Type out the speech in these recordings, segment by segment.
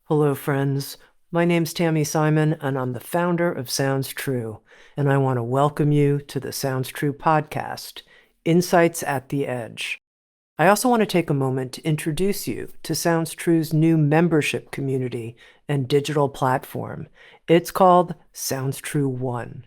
Hello, friends. My name's Tami Simon, and I'm the founder of Sounds True, and I want to welcome you to the Sounds True podcast, Insights at the Edge. I also want to take a moment to introduce you to Sounds True's new membership community and digital platform. It's called Sounds True One.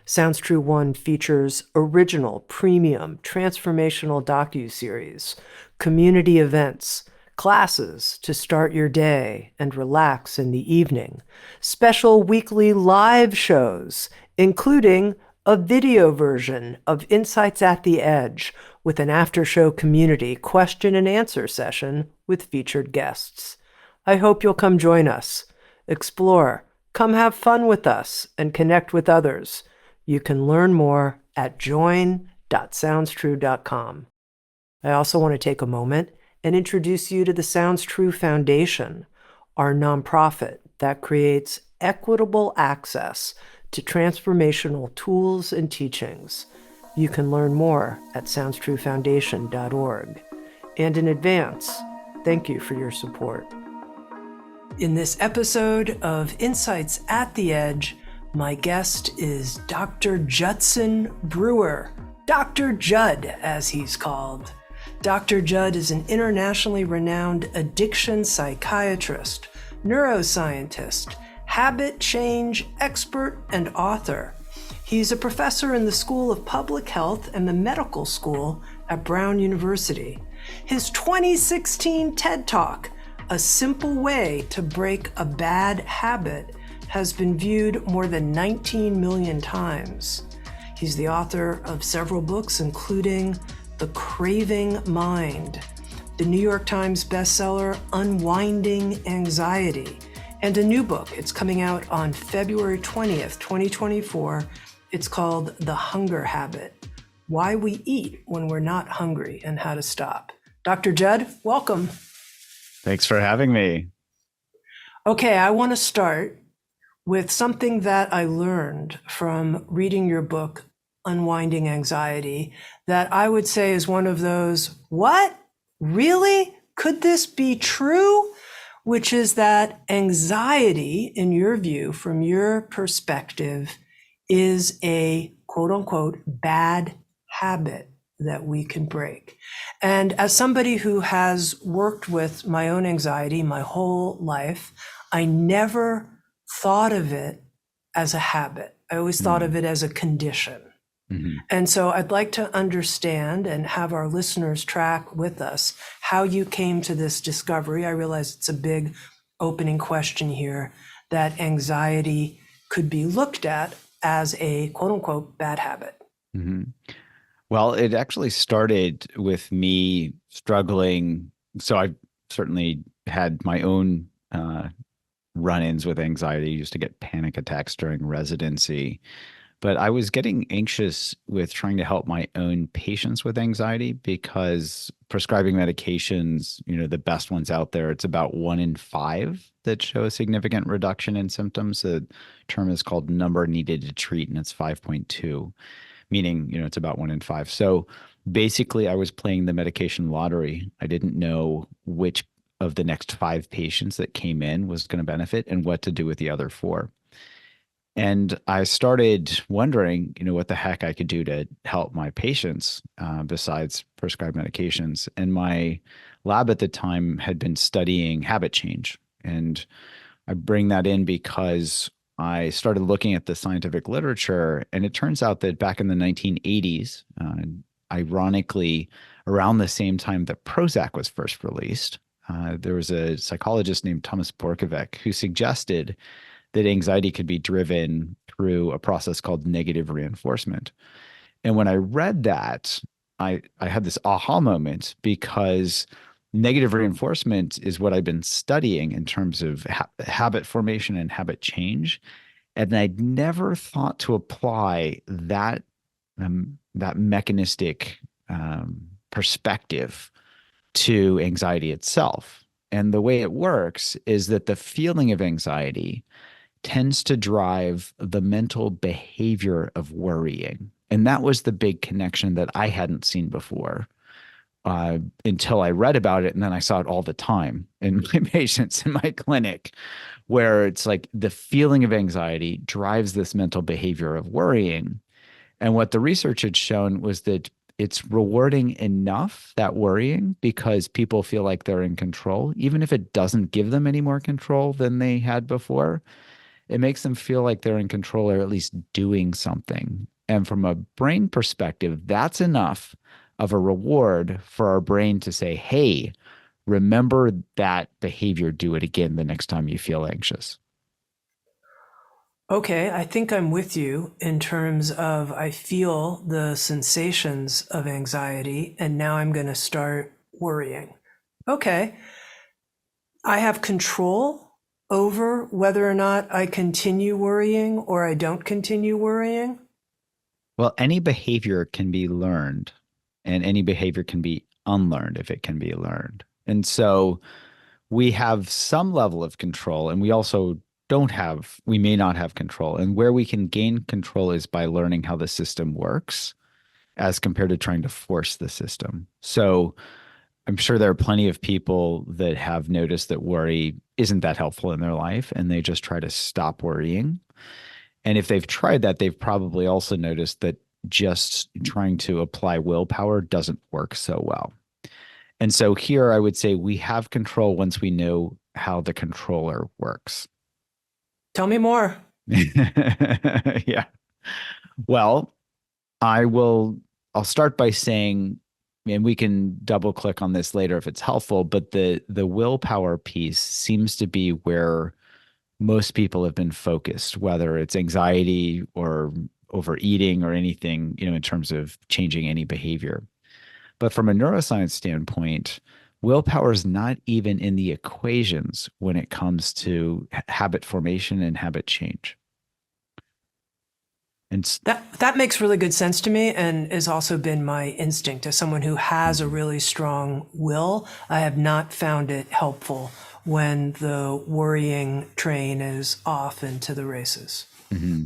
Sounds True One features original, premium, transformational docuseries, community events, classes to start your day and relax in the evening, special weekly live shows, including a video version of Insights at the Edge with an after-show community question and answer session with featured guests. I hope you'll come join us, explore, come have fun with us, and connect with others. You can learn more at join.soundstrue.com. I also want to take a moment and introduce you to the Sounds True Foundation, our nonprofit that creates equitable access to transformational tools and teachings. You can learn more at soundstruefoundation.org. And in advance, thank you for your support. In this episode of Insights at the Edge, my guest is Dr. Judson Brewer, Dr. Judd, as he's called. Dr. Judd is an internationally renowned addiction psychiatrist, neuroscientist, habit change expert, and author. He's a professor in the School of Public Health and the Medical School at Brown University. His 2016 TED Talk, A Simple Way to Break a Bad Habit, has been viewed more than 19 million times. He's the author of several books, including The Craving Mind, the New York Times bestseller Unwinding Anxiety, and a new book. It's coming out on February 20th, 2024. It's called The Hunger Habit, Why We Eat When We're Not Hungry and How to Stop. Dr. Judd, welcome. Thanks for having me. Okay, I want to start with something that I learned from reading your book, Unwinding Anxiety, that I would say is one of those, what? Really? Could this be true? Which is that anxiety, in your view, from your perspective, is a quote unquote bad habit that we can break. And as somebody who has worked with my own anxiety my whole life, I never thought of it as a habit. I always thought of it as a condition. Mm-hmm. And so I'd like to understand and have our listeners track with us how you came to this discovery. I realize it's a big opening question here, that anxiety could be looked at as a quote unquote bad habit. Mm-hmm. Well, it actually started with me struggling. So I certainly had my own run-ins with anxiety. I used to get panic attacks during residency. But I was getting anxious with trying to help my own patients with anxiety because prescribing medications, the best ones out there, it's about 1 in 5 that show a significant reduction in symptoms. The term is called number needed to treat, and it's 5.2, meaning, it's about 1 in 5. So basically, I was playing the medication lottery. I didn't know which of the next 5 patients that came in was going to benefit and what to do with the other 4. And I started wondering, what the heck I could do to help my patients besides prescribed medications. And my lab at the time had been studying habit change. And I bring that in because I started looking at the scientific literature. And it turns out that back in the 1980s, ironically, around the same time that Prozac was first released, there was a psychologist named Thomas Borkovic who suggested that anxiety could be driven through a process called negative reinforcement. And when I read that, I had this aha moment because negative reinforcement is what I've been studying in terms of habit formation and habit change. And I'd never thought to apply that mechanistic perspective to anxiety itself. And the way it works is that the feeling of anxiety tends to drive the mental behavior of worrying. And that was the big connection that I hadn't seen before. until I read about it. And then I saw it all the time in my patients in my clinic, where it's like the feeling of anxiety drives this mental behavior of worrying. And what the research had shown was that it's rewarding enough, that worrying, because people feel like they're in control, even if it doesn't give them any more control than they had before. It makes them feel like they're in control or at least doing something. And from a brain perspective, that's enough of a reward for our brain to say, hey, remember that behavior, do it again the next time you feel anxious. Okay, I think I'm with you in terms of I feel the sensations of anxiety and now I'm going to start worrying. Okay, I have control over whether or not I continue worrying or I don't continue worrying. Well, any behavior can be learned, and any behavior can be unlearned if it can be learned. And so we have some level of control, and we also we may not have control. And where we can gain control is by learning how the system works as compared to trying to force the system. So I'm sure there are plenty of people that have noticed that worry isn't that helpful in their life, and they just try to stop worrying. And if they've tried that, they've probably also noticed that just trying to apply willpower doesn't work so well. And so here I would say we have control once we know how the controller works. Tell me more. Yeah. Well, I'll start by saying, and we can double click on this later if it's helpful, but the willpower piece seems to be where most people have been focused, whether it's anxiety or overeating or anything, in terms of changing any behavior. But from a neuroscience standpoint, willpower is not even in the equations when it comes to habit formation and habit change. And That makes really good sense to me and has also been my instinct as someone who has a really strong will. I have not found it helpful when the worrying train is off into the races. mm-hmm.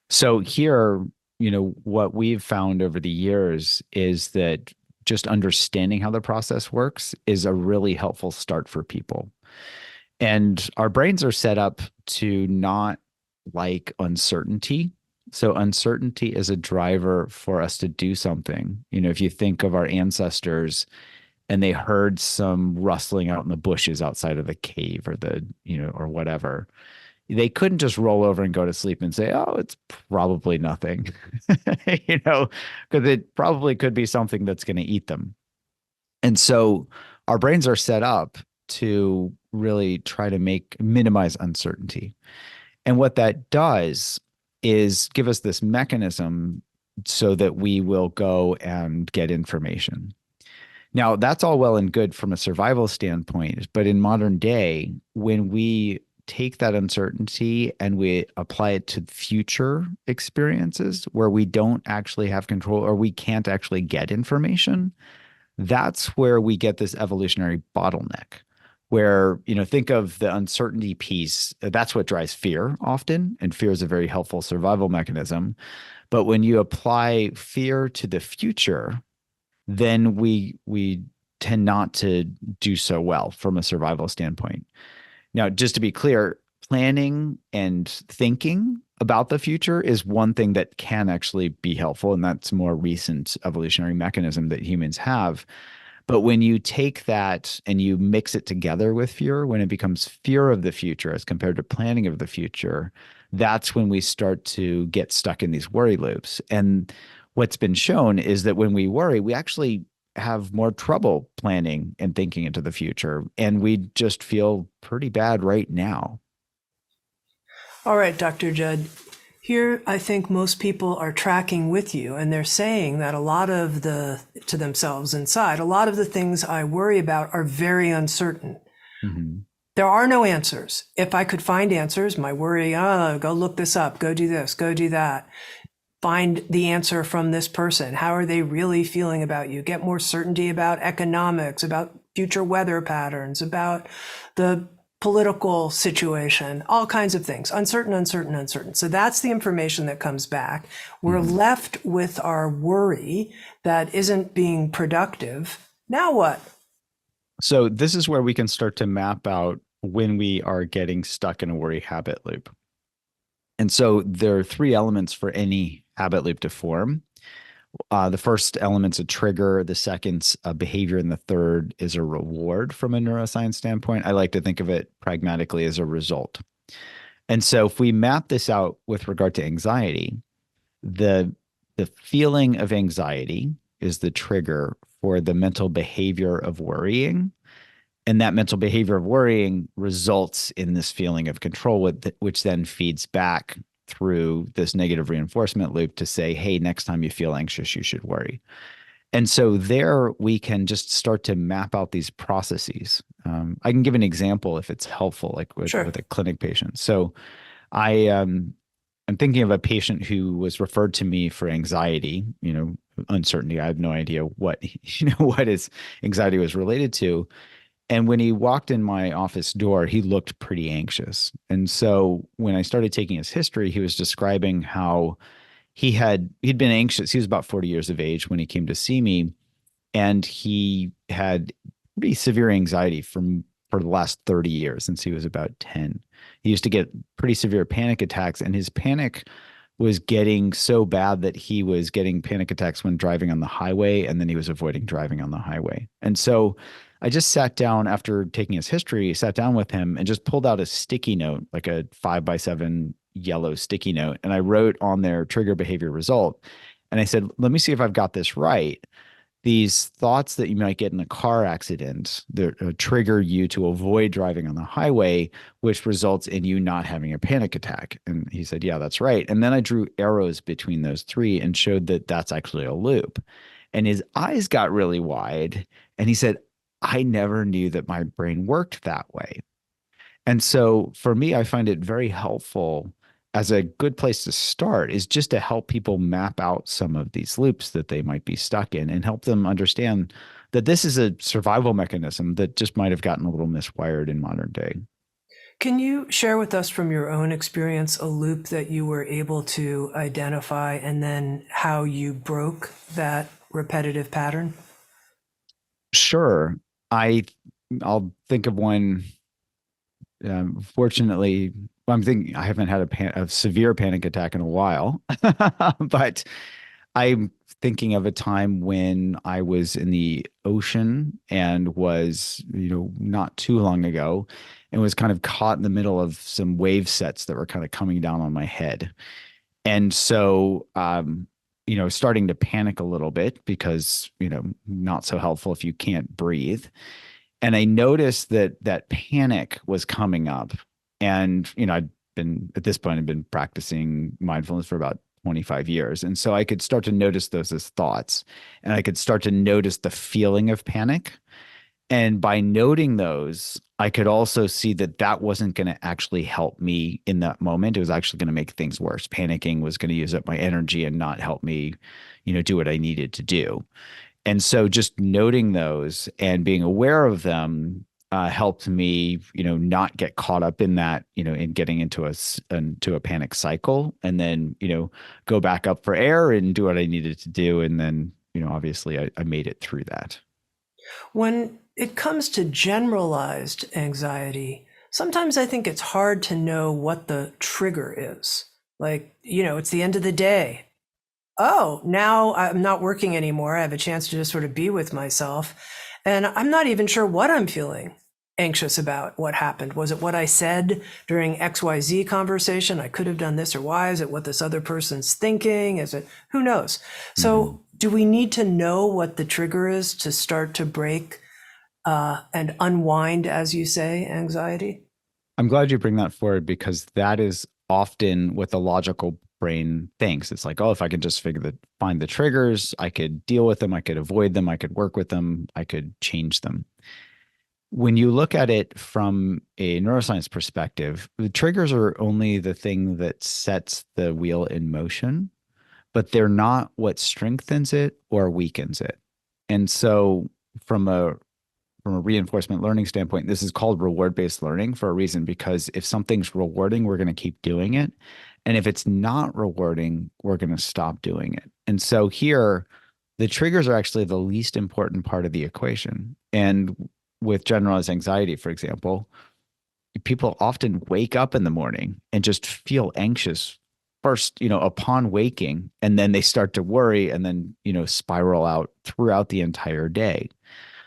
So here, what we've found over the years is that just understanding how the process works is a really helpful start for people. And our brains are set up to not like uncertainty. So uncertainty is a driver for us to do something. If you think of our ancestors and they heard some rustling out in the bushes outside of the cave or or whatever, they couldn't just roll over and go to sleep and say, oh, it's probably nothing, because it probably could be something that's going to eat them. And so our brains are set up to really try to minimize uncertainty. And what that does is give us this mechanism so that we will go and get information. Now, that's all well and good from a survival standpoint, but in modern day, when we take that uncertainty and we apply it to future experiences where we don't actually have control or we can't actually get information, that's where we get this evolutionary bottleneck. Where, think of the uncertainty piece. That's what drives fear often. And fear is a very helpful survival mechanism. But when you apply fear to the future, then we tend not to do so well from a survival standpoint. Now, just to be clear, planning and thinking about the future is one thing that can actually be helpful. And that's a more recent evolutionary mechanism that humans have. But when you take that and you mix it together with fear, when it becomes fear of the future as compared to planning of the future, that's when we start to get stuck in these worry loops. And what's been shown is that when we worry, we actually have more trouble planning and thinking into the future. And we just feel pretty bad right now. All right, Dr. Judd. Here, I think most people are tracking with you, and they're saying that to themselves inside, a lot of the things I worry about are very uncertain. Mm-hmm. There are no answers. If I could find answers, my worry, go look this up, go do this, go do that. Find the answer from this person. How are they really feeling about you? Get more certainty about economics, about future weather patterns, about the political situation, all kinds of things. Uncertain. So that's the information that comes back. We're left with our worry that isn't being productive. Now what? So this is where we can start to map out when we are getting stuck in a worry habit loop. And so there are three elements for any habit loop to form. The first element's a trigger, the second's a behavior, and the third is a reward from a neuroscience standpoint. I like to think of it pragmatically as a result. And so if we map this out with regard to anxiety, the the feeling of anxiety is the trigger for the mental behavior of worrying. And that mental behavior of worrying results in this feeling of control, which then feeds back through this negative reinforcement loop to say, hey, next time you feel anxious, you should worry. And so there we can just start to map out these processes. I can give an example if it's helpful, like Sure. with a clinic patient. So I'm thinking of a patient who was referred to me for anxiety, uncertainty. I have no idea what, what his anxiety was related to. And when he walked in my office door, he looked pretty anxious. And so when I started taking his history, he was describing how he'd been anxious. He was about 40 years of age when he came to see me, and he had pretty severe anxiety for the last 30 years since he was about 10. He used to get pretty severe panic attacks, and his panic was getting so bad that he was getting panic attacks when driving on the highway, and then he was avoiding driving on the highway. And so I just sat down after taking his history, sat down with him and just pulled out a sticky note, like a 5x7 yellow sticky note. And I wrote on their trigger behavior result. And I said, let me see if I've got this right. These thoughts that you might get in a car accident that trigger you to avoid driving on the highway, which results in you not having a panic attack. And he said, yeah, that's right. And then I drew arrows between those three and showed that that's actually a loop. And his eyes got really wide. And he said, I never knew that my brain worked that way. And so for me, I find it very helpful as a good place to start is just to help people map out some of these loops that they might be stuck in and help them understand that this is a survival mechanism that just might have gotten a little miswired in modern day. Can you share with us from your own experience a loop that you were able to identify and then how you broke that repetitive pattern? Sure. I I'll think of one. Fortunately, I'm thinking I haven't had a severe panic attack in a while, but I'm thinking of a time when I was in the ocean and was, not too long ago, and was kind of caught in the middle of some wave sets that were kind of coming down on my head. And so, starting to panic a little bit because, not so helpful if you can't breathe. And I noticed that that panic was coming up. And, at this point, I'd been practicing mindfulness for about 25 years. And so I could start to notice those as thoughts, and I could start to notice the feeling of panic. And by noting those, I could also see that that wasn't going to actually help me in that moment. It was actually going to make things worse. Panicking was going to use up my energy and not help me, do what I needed to do. And so just noting those and being aware of them helped me, not get caught up in that, in getting into a panic cycle, and then, go back up for air and do what I needed to do. And then, obviously I made it through that. When it comes to generalized anxiety, sometimes I think it's hard to know what the trigger is. Like, it's the end of the day. Oh, now I'm not working anymore. I have a chance to just sort of be with myself. And I'm not even sure what I'm feeling anxious about. What happened? Was it what I said during XYZ conversation? I could have done this or Y. Is it what this other person's thinking? Is it, who knows? Mhm. So, do we need to know what the trigger is to start to break and unwind, as you say, anxiety? I'm glad you bring that forward because that is often what the logical brain thinks. It's like, oh, if I could just find the triggers, I could deal with them, I could avoid them, I could work with them, I could change them. When you look at it from a neuroscience perspective, the triggers are only the thing that sets the wheel in motion, but they're not what strengthens it or weakens it. And so from a reinforcement learning standpoint, this is called reward-based learning for a reason, because if something's rewarding, we're going to keep doing it. And if it's not rewarding, we're going to stop doing it. And so here, The triggers are actually the least important part of the equation. And with generalized anxiety, for example, people often wake up in the morning and just feel anxious first, upon waking, and then they start to worry and then, spiral out throughout the entire day.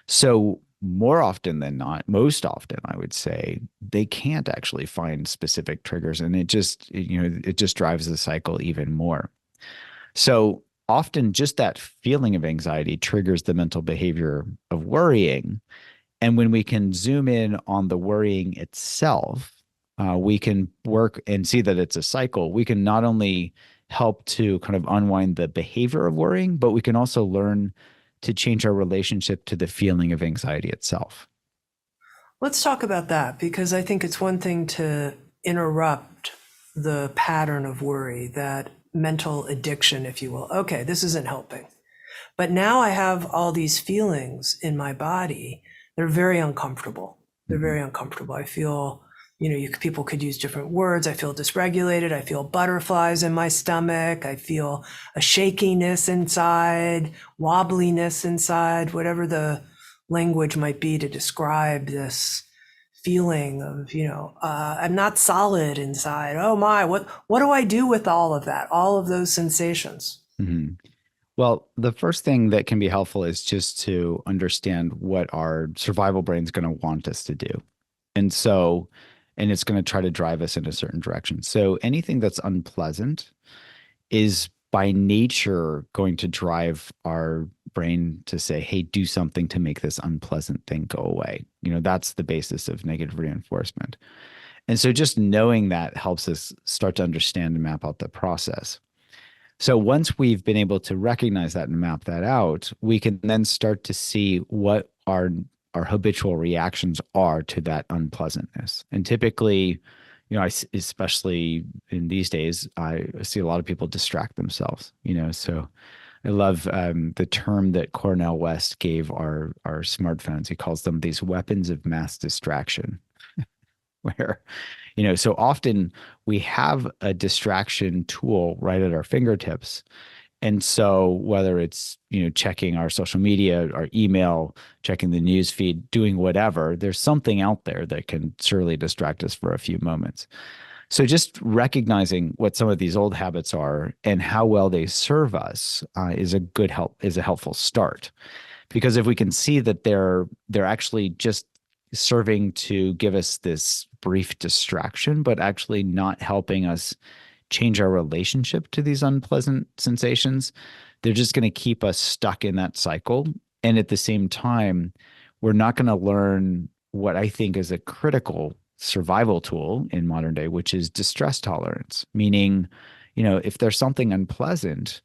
So more often than not, most often, I would say, they can't actually find specific triggers, and it just drives the cycle even more. So often just that feeling of anxiety triggers the mental behavior of worrying. And when we can zoom in on the worrying itself, we can work and see that it's a cycle. We can not only help to kind of unwind the behavior of worrying, but we can also learn to change our relationship to the feeling of anxiety itself. Let's talk about that because I think it's one thing to interrupt the pattern of worry, that mental addiction, if you will. Okay, this isn't helping. But now I have all these feelings in my body. They're very uncomfortable. They're Mhm. very uncomfortable. I feel, people could use different words. I feel dysregulated. I feel butterflies in my stomach. I feel a shakiness inside, wobbliness inside, whatever the language might be to describe this feeling of, I'm not solid inside. Oh my, what do I do with all of that? All of those sensations? Mhm. Well, the first thing that can be helpful is just to understand what our survival brain is going to want us to do. And so, and it's going to try to drive us in a certain direction. So anything that's unpleasant is by nature going to drive our brain to say, hey, do something to make this unpleasant thing go away. That's the basis of negative reinforcement. And so just knowing that helps us start to understand and map out the process. So once we've been able to recognize that and map that out, we can then start to see what our habitual reactions are to that unpleasantness. And typically, especially in these days, I see a lot of people distract themselves. So I love the term that Cornell West gave our smartphones. He calls them these weapons of mass distraction, where so often we have a distraction tool right at our fingertips. And so whether it's, checking our social media, our email, checking the news feed, doing whatever, there's something out there that can surely distract us for a few moments. So just recognizing what some of these old habits are and how well they serve us is a helpful start. Because if we can see that they're actually just serving to give us this brief distraction, but actually not helping us change our relationship to these unpleasant sensations, they're just going to keep us stuck in that cycle. And at the same time, we're not going to learn what I think is a critical survival tool in modern day, which is distress tolerance. Meaning, if there's something unpleasant,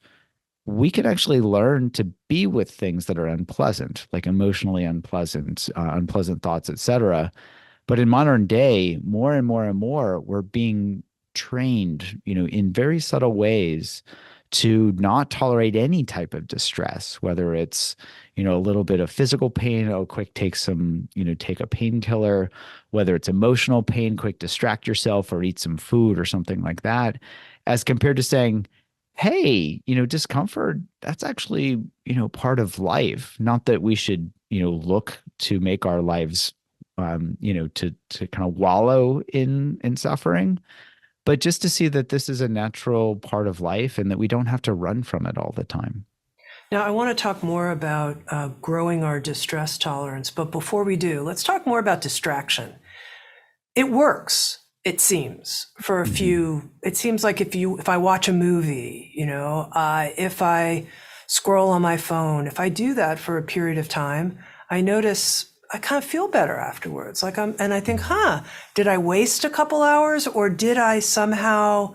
we can actually learn to be with things that are unpleasant, like emotionally unpleasant, unpleasant thoughts, etc. But in modern day, more and more and more, we're being trained, in very subtle ways to not tolerate any type of distress, whether it's, a little bit of physical pain, oh, quick, take a painkiller, whether it's emotional pain, quick, distract yourself or eat some food or something like that, as compared to saying, hey, discomfort, that's actually, part of life. Not that we should, look to make our lives to kind of wallow in suffering, but just to see that this is a natural part of life and that we don't have to run from it all the time. Now, I want to talk more about growing our distress tolerance, but before we do, let's talk more about distraction. It works, it seems, for a Mhm. few. It seems like if I watch a movie, if I scroll on my phone, if I do that for a period of time, I notice I kind of feel better afterwards. And I think, did I waste a couple hours or did I somehow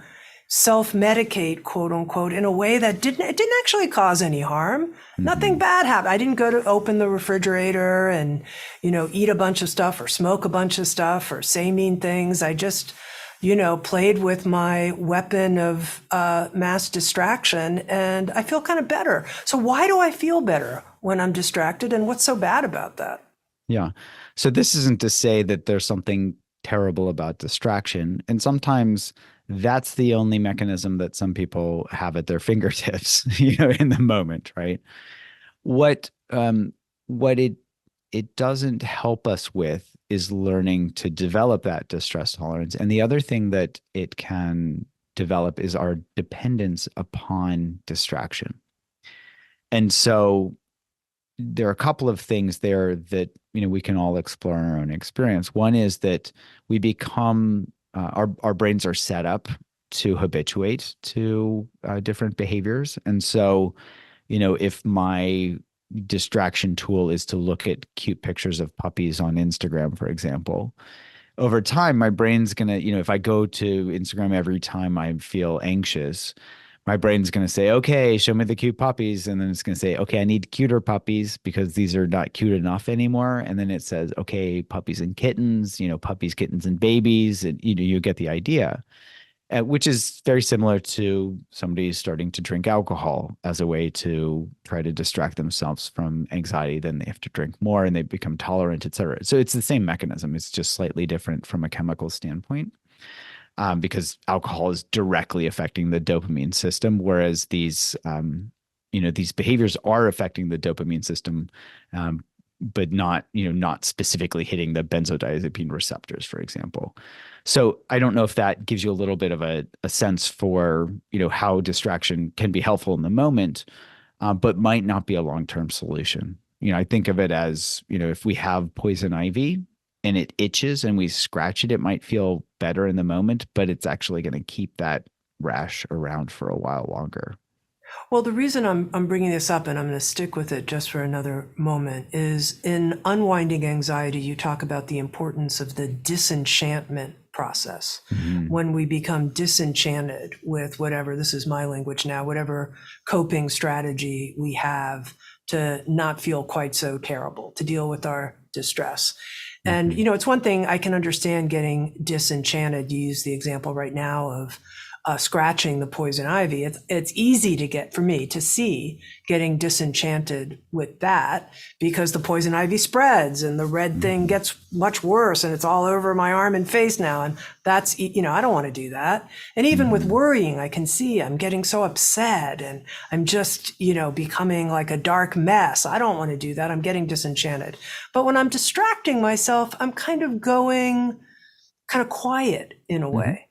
self-medicate, quote unquote, in a way that it didn't actually cause any harm. Nothing Mhm. bad happened. I didn't go to open the refrigerator and, eat a bunch of stuff or smoke a bunch of stuff or say mean things. I just, played with my weapon of mass distraction and I feel kind of better. So why do I feel better when I'm distracted and what's so bad about that? Yeah. So this isn't to say that there's something terrible about distraction. And sometimes that's the only mechanism that some people have at their fingertips, in the moment, right? What what it doesn't help us with is learning to develop that distress tolerance. And the other thing that it can develop is our dependence upon distraction. And so there are a couple of things there that we can all explore in our own experience. One is that we become our brains are set up to habituate to different behaviors, and so if my distraction tool is to look at cute pictures of puppies on Instagram, for example, over time, my brain's gonna, if I go to Instagram every time I feel anxious, my brain's gonna say, okay, show me the cute puppies. And then it's gonna say, okay, I need cuter puppies because these are not cute enough anymore. And then it says, okay, puppies and kittens, puppies, kittens, and babies. And you get the idea, which is very similar to somebody starting to drink alcohol as a way to try to distract themselves from anxiety. Then they have to drink more and they become tolerant, et cetera. So it's the same mechanism. It's just slightly different from a chemical standpoint, because alcohol is directly affecting the dopamine system, whereas these behaviors are affecting the dopamine system, but not specifically hitting the benzodiazepine receptors, for example. So I don't know if that gives you a little bit of a sense for, how distraction can be helpful in the moment, but might not be a long-term solution. I think of it as, if we have poison ivy and it itches and we scratch it, it might feel better in the moment, but it's actually going to keep that rash around for a while longer. Well, the reason I'm bringing this up, and I'm going to stick with it just for another moment, is in Unwinding Anxiety, you talk about the importance of the disenchantment process. Mhm. When we become disenchanted with whatever, this is my language now, whatever coping strategy we have to not feel quite so terrible, to deal with our distress. And, Mhm. it's one thing I can understand getting disenchanted. You use the example right now of scratching the poison ivy. It's easy to get for me to see getting disenchanted with that because the poison ivy spreads and the red thing Mhm. gets much worse and it's all over my arm and face now. And that's, I don't want to do that. And even with Mhm. worrying, I can see I'm getting so upset and I'm just, becoming like a dark mess. I don't want to do that. I'm getting disenchanted. But when I'm distracting myself, I'm kind of going kind of quiet in a Mhm. way.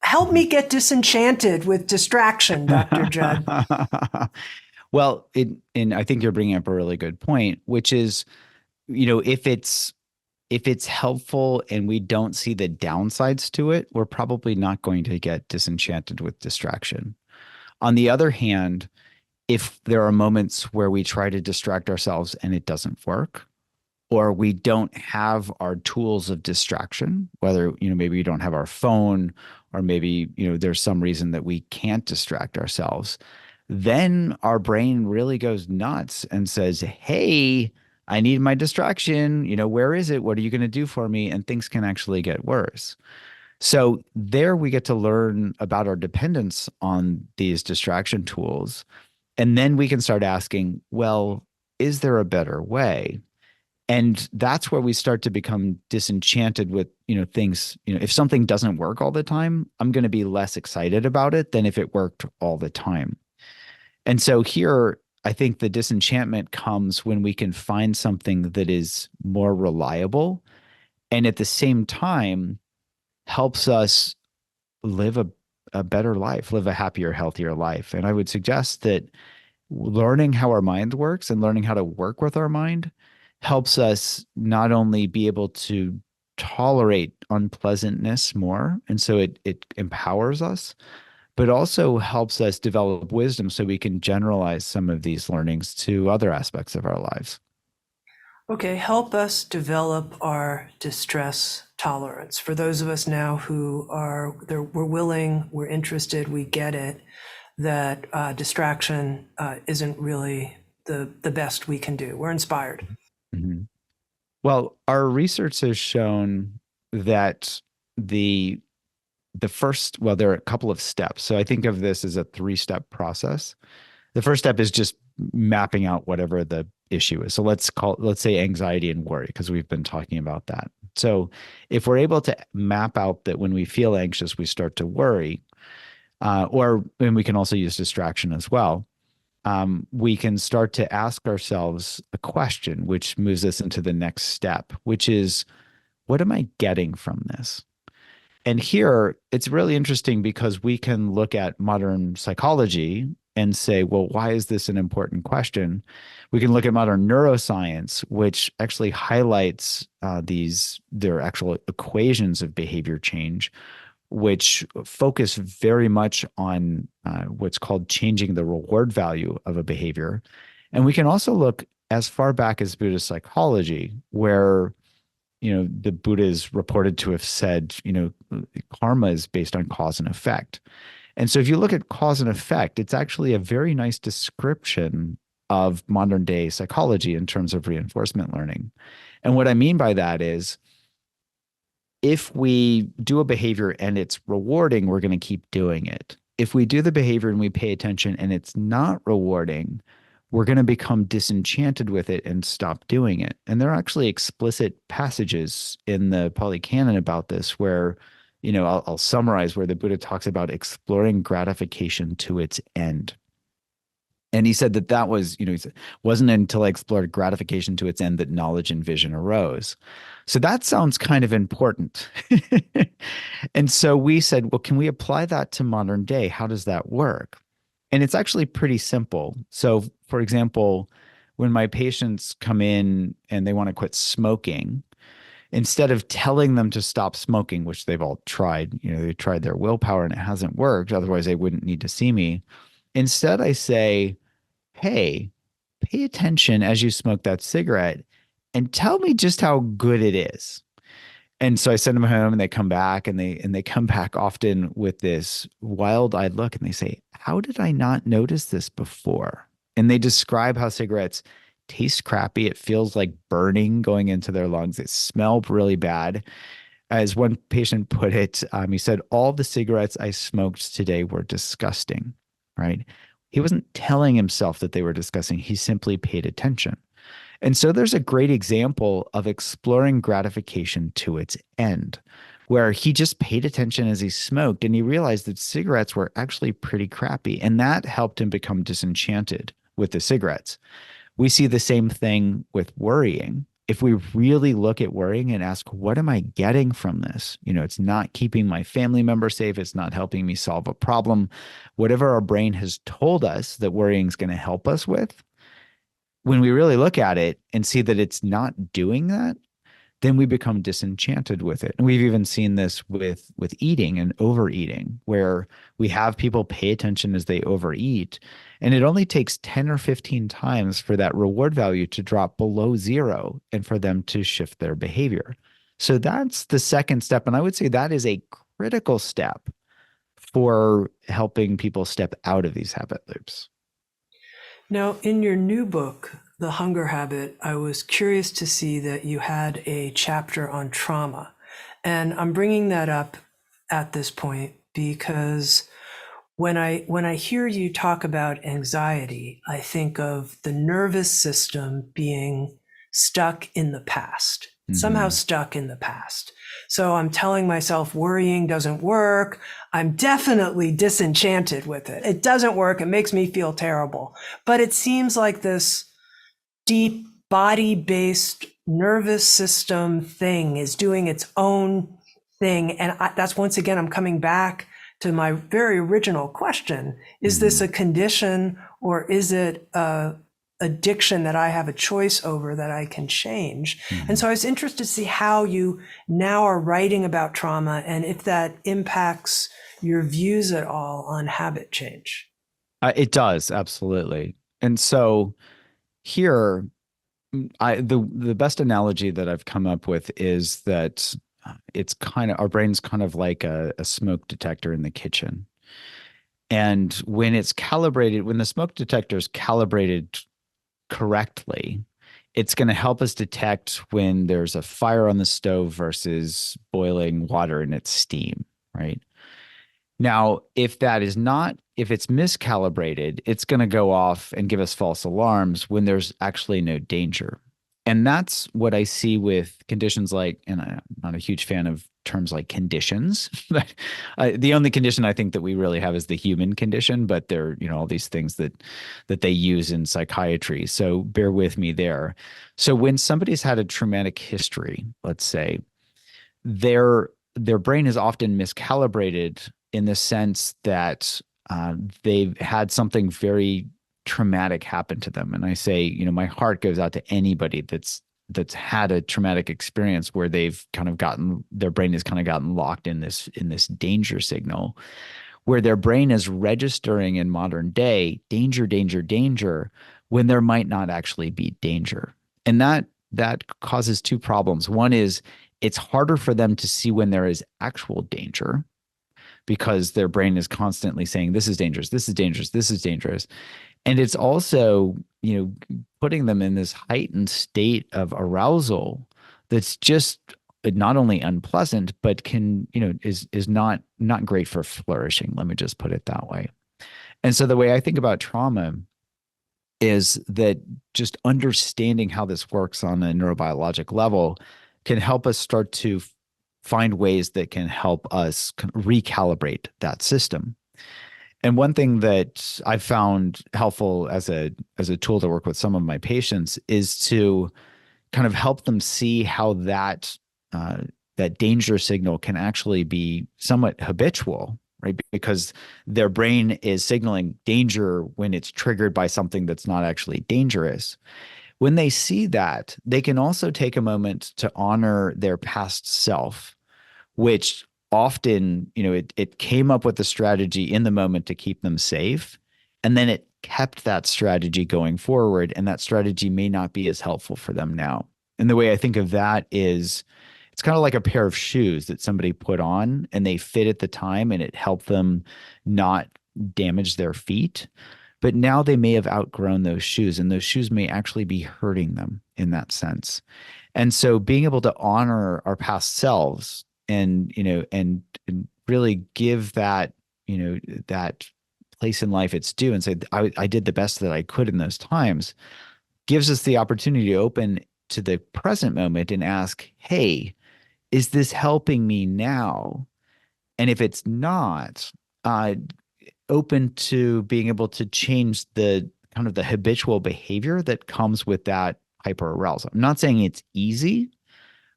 Help me Mhm. get disenchanted with distraction, Dr. Judd. Well, and I think you're bringing up a really good point, which is, if it's helpful and we don't see the downsides to it, we're probably not going to get disenchanted with distraction. On the other hand, if there are moments where we try to distract ourselves and it doesn't work, or we don't have our tools of distraction, whether, maybe we don't have our phone, or maybe, there's some reason that we can't distract ourselves, then our brain really goes nuts and says, hey, I need my distraction. Where is it? What are you going to do for me? And things can actually get worse. So there we get to learn about our dependence on these distraction tools. And then we can start asking, well, is there a better way? And that's where we start to become disenchanted with, things. If something doesn't work all the time, I'm going to be less excited about it than if it worked all the time. And so here, I think the disenchantment comes when we can find something that is more reliable and at the same time helps us live a better life, live a happier, healthier life. And I would suggest that learning how our mind works and learning how to work with our mind helps us not only be able to tolerate unpleasantness more, and so it empowers us, but also helps us develop wisdom so we can generalize some of these learnings to other aspects of our lives. Okay, help us develop our distress tolerance. For those of us now who are there, we're willing, we're interested, we get it, that distraction isn't really the best we can do. We're inspired. Mhm. Well, our research has shown that the there are a couple of steps. So I think of this as a three-step process. The first step is just mapping out whatever the issue is. So let's say anxiety and worry, because we've been talking about that. So if we're able to map out that when we feel anxious, we start to worry, and we can also use distraction as well. we can start to ask ourselves a question, which moves us into the next step, which is, what am I getting from this? And here it's really interesting because we can look at modern psychology and say, well, why is this an important question? We can look at modern neuroscience, which actually highlights their actual equations of behavior change, which focus very much on what's called changing the reward value of a behavior. And we can also look as far back as Buddhist psychology, where the Buddha is reported to have said, karma is based on cause and effect. And so if you look at cause and effect, it's actually a very nice description of modern day psychology in terms of reinforcement learning. And what I mean by that is, if we do a behavior and it's rewarding, we're going to keep doing it. If we do the behavior and we pay attention and it's not rewarding, we're going to become disenchanted with it and stop doing it. And there are actually explicit passages in the Pali Canon about this where, I'll summarize, where the Buddha talks about exploring gratification to its end. And he said that was, he said, wasn't until I explored gratification to its end that knowledge and vision arose. So that sounds kind of important. And so we said, well, can we apply that to modern day? How does that work? And it's actually pretty simple. So, for example, when my patients come in and they want to quit smoking, instead of telling them to stop smoking, which they've all tried, they tried their willpower and it hasn't worked, otherwise they wouldn't need to see me. Instead, I say, hey, pay attention as you smoke that cigarette and tell me just how good it is. And so I send them home and they come back and they come back often with this wild-eyed look and they say, how did I not notice this before? And they describe how cigarettes taste crappy. It feels like burning going into their lungs. It smelled really bad. As one patient put it, he said, all the cigarettes I smoked today were disgusting, right? He wasn't telling himself that they were disgusting. He simply paid attention. And so there's a great example of exploring gratification to its end, where he just paid attention as he smoked and he realized that cigarettes were actually pretty crappy. And that helped him become disenchanted with the cigarettes. We see the same thing with worrying. If we really look at worrying and ask, what am I getting from this? It's not keeping my family member safe. It's not helping me solve a problem. Whatever our brain has told us that worrying is going to help us with, when we really look at it and see that it's not doing that, then we become disenchanted with it. And we've even seen this with eating and overeating, where we have people pay attention as they overeat. And it only takes 10 or 15 times for that reward value to drop below zero and for them to shift their behavior. So that's the second step. And I would say that is a critical step for helping people step out of these habit loops. Now, in your new book, The Hunger Habit, I was curious to see that you had a chapter on trauma. And I'm bringing that up at this point because when I hear you talk about anxiety, I think of the nervous system being stuck in the past, somehow stuck in the past. So I'm telling myself worrying doesn't work. I'm definitely disenchanted with it. It doesn't work. It makes me feel terrible. But it seems like this deep body-based nervous system thing is doing its own thing. And that's, once again, I'm coming back to my very original question. Is this a condition or is it a addiction that I have a choice over that I can change? And so I was interested to see how you now are writing about trauma and if that impacts your views at all on habit change. It does, absolutely. And so here, the best analogy that I've come up with is that it's kind of, our brain's kind of like a smoke detector in the kitchen. And when it's calibrated, when the smoke detector is calibrated correctly, it's going to help us detect when there's a fire on the stove versus boiling water and it's steam, right? Now, if it's miscalibrated, it's going to go off and give us false alarms when there's actually no danger. And that's what I see with conditions like, and I'm not a huge fan of terms like conditions, but the only condition I think that we really have is the human condition, but there, all these things that they use in psychiatry. So bear with me there. So when somebody's had a traumatic history, let's say, their brain is often miscalibrated in the sense that they've had something very traumatic happen to them. And I say, my heart goes out to anybody that's had a traumatic experience where they've kind of gotten their brain has kind of gotten locked in this danger signal, where their brain is registering in modern day danger, danger, danger, when there might not actually be danger. And that causes two problems. One is it's harder for them to see when there is actual danger because their brain is constantly saying, this is dangerous, this is dangerous, this is dangerous. And it's also, putting them in this heightened state of arousal that's just not only unpleasant, but can, is not great for flourishing. Let me just put it that way. And so the way I think about trauma is that just understanding how this works on a neurobiologic level can help us start to find ways that can help us recalibrate that system. And one thing that I've found helpful as a tool to work with some of my patients is to kind of help them see how that danger signal can actually be somewhat habitual, right? Because their brain is signaling danger when it's triggered by something that's not actually dangerous. When they see that, they can also take a moment to honor their past self, which often, it came up with a strategy in the moment to keep them safe. And then it kept that strategy going forward. And that strategy may not be as helpful for them now. And the way I think of that is it's kind of like a pair of shoes that somebody put on and they fit at the time and it helped them not damage their feet. But now they may have outgrown those shoes and those shoes may actually be hurting them in that sense. And so being able to honor our past selves and, and really give that, that place in life its due and say, I did the best that I could in those times, gives us the opportunity to open to the present moment and ask, hey, is this helping me now? And if it's not, open to being able to change the kind of the habitual behavior that comes with that hyper arousal. I'm not saying it's easy,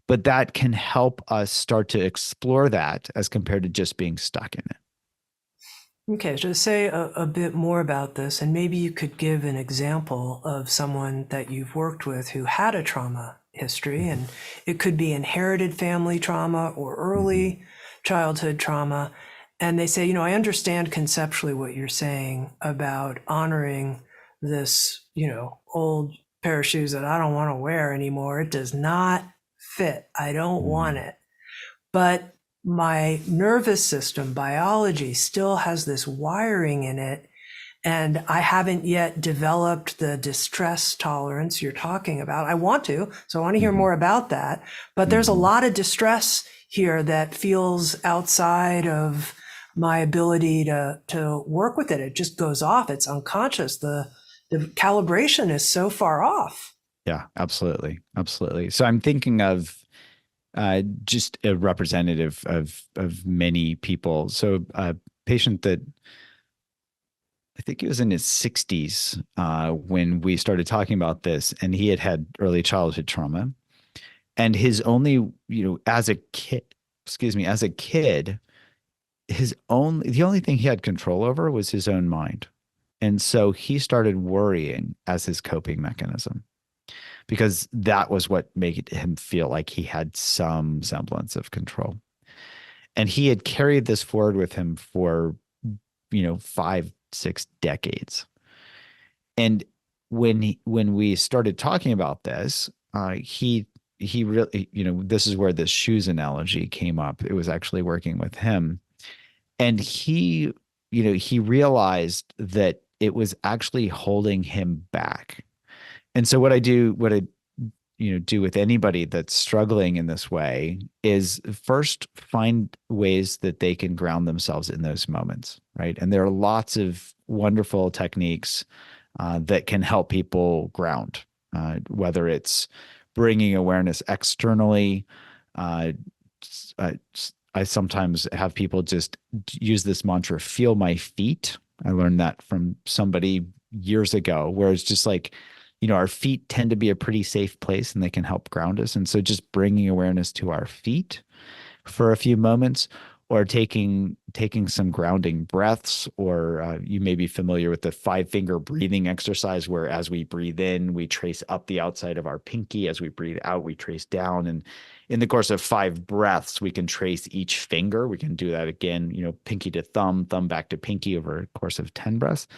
but that can help us start to explore that as compared to just being stuck in it. Okay, so say a bit more about this, and maybe you could give an example of someone that you've worked with who had a trauma history, and it could be inherited family trauma or Mm-hmm. early childhood trauma. And they say, I understand conceptually what you're saying about honoring this, old pair of shoes that I don't want to wear anymore. It does not fit. I don't want Mm-hmm. it. But my nervous system, biology, still has this wiring in it. And I haven't yet developed the distress tolerance you're talking about. I want to, so I want to hear Mm-hmm. more about that. But there's a Mm-hmm. lot of distress here that feels outside of my ability to work with it. It just goes off. It's unconscious. The calibration is so far off. Yeah, absolutely. Absolutely. So I'm thinking of just a representative of many people. So a patient that I think he was in his 60s when we started talking about this, and he had had early childhood trauma. And his only, as a kid, as a kid, the only thing he had control over was his own mind. And so he started worrying as his coping mechanism because that was what made him feel like he had some semblance of control. And he had carried this forward with him for, 5, 6 decades. And when we started talking about this, he really, this is where this shoes analogy came up. It was actually working with him. And he realized that it was actually holding him back. And so what I do with anybody that's struggling in this way is first find ways that they can ground themselves in those moments, right? And there are lots of wonderful techniques that can help people ground, whether it's bringing awareness externally. Uh, I, I sometimes have people just use this mantra, feel my feet. I learned that from somebody years ago, where it's just like, our feet tend to be a pretty safe place and they can help ground us. And so just bringing awareness to our feet for a few moments, or taking some grounding breaths, or you may be familiar with the 5-finger breathing exercise, where as we breathe in, we trace up the outside of our pinky. As we breathe out, we trace down. And in the course of 5 breaths, we can trace each finger. We can do that again, pinky to thumb, thumb back to pinky over a course of 10 breaths.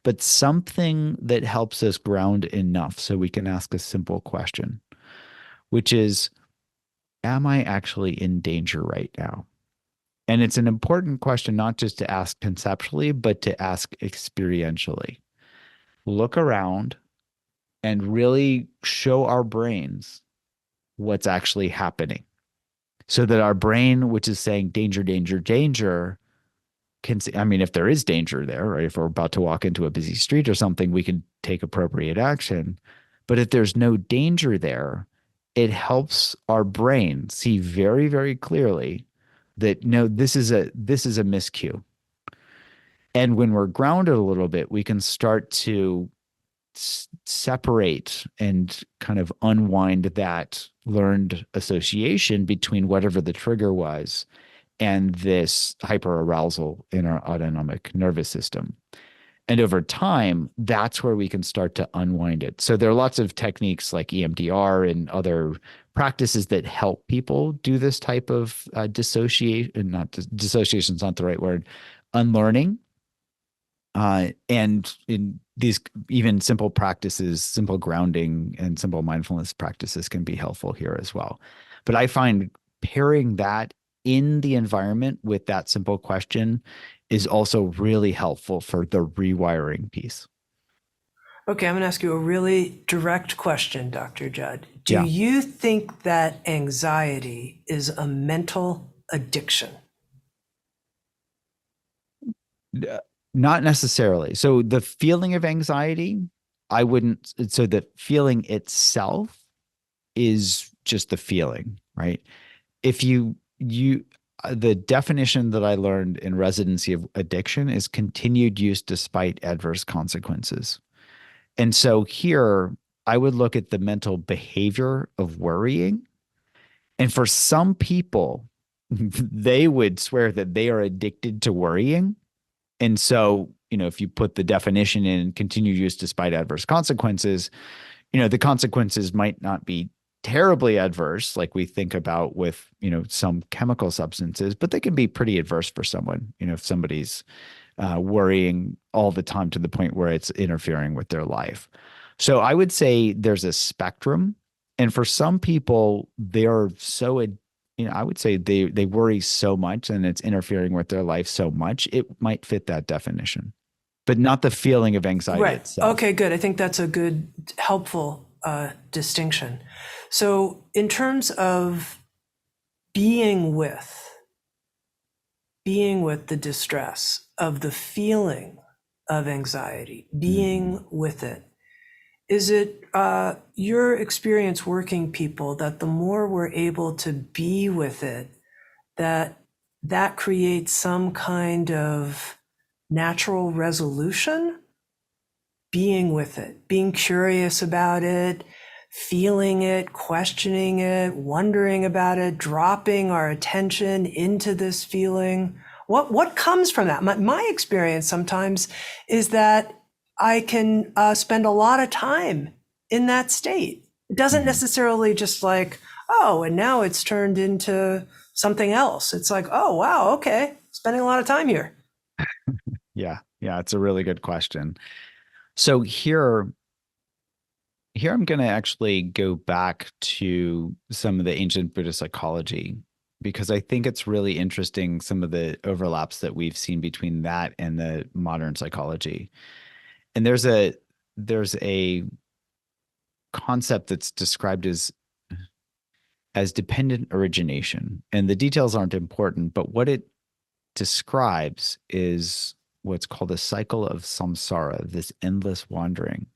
But something that helps us ground enough so we can ask a simple question, which is, am I actually in danger right now? And it's an important question, not just to ask conceptually, but to ask experientially. Look around and really show our brains what's actually happening, so that our brain, which is saying danger, danger, danger, can see. I mean, if there is danger there, right? If we're about to walk into a busy street or something, we can take appropriate action. But if there's no danger there, it helps our brain see very, very clearly that no, this is a miscue. And when we're grounded a little bit, we can start to separate and kind of unwind that learned association between whatever the trigger was and this hyperarousal in our autonomic nervous system. And over time, that's where we can start to unwind it. So there are lots of techniques like EMDR and other practices that help people do this type of dissociation. Not dissociation is not the right word. Unlearning. And in these even simple practices, simple grounding and simple mindfulness practices can be helpful here as well. But I find pairing that in the environment with that simple question is also really helpful for the rewiring piece. Okay, I'm going to ask you a really direct question, Dr. Judd. Do Yeah. you think that anxiety is a mental addiction? Not necessarily. So the feeling of anxiety, I wouldn't, so the feeling itself is just the feeling, right? If the definition that I learned in residency of addiction is continued use despite adverse consequences. And so here I would look at the mental behavior of worrying. And for some people, they would swear that they are addicted to worrying. And so, if you put the definition in continued use despite adverse consequences, the consequences might not be terribly adverse like we think about with, some chemical substances, but they can be pretty adverse for someone, if somebody's worrying all the time to the point where it's interfering with their life. So I would say there's a spectrum. And for some people, they're so, I would say they worry so much and it's interfering with their life so much, it might fit that definition, but not the feeling of anxiety Right. itself. Okay, good. I think that's a good, helpful distinction. So, in terms of being with the distress of the feeling of anxiety, being with it, is it your experience working people that the more we're able to be with it, that creates some kind of natural resolution? Being with it, being curious about it, feeling it, questioning it, wondering about it, dropping our attention into this feeling. What comes from that? My experience sometimes is that I can spend a lot of time in that state. It doesn't necessarily just like, oh, and now it's turned into something else. It's like, oh, wow, okay, spending a lot of time here. Yeah. Yeah. It's a really good question. So here I'm going to actually go back to some of the ancient Buddhist psychology, because I think it's really interesting, some of the overlaps that we've seen between that and the modern psychology. And there's a concept that's described as dependent origination. And the details aren't important, but what it describes is what's called a cycle of samsara, this endless wandering.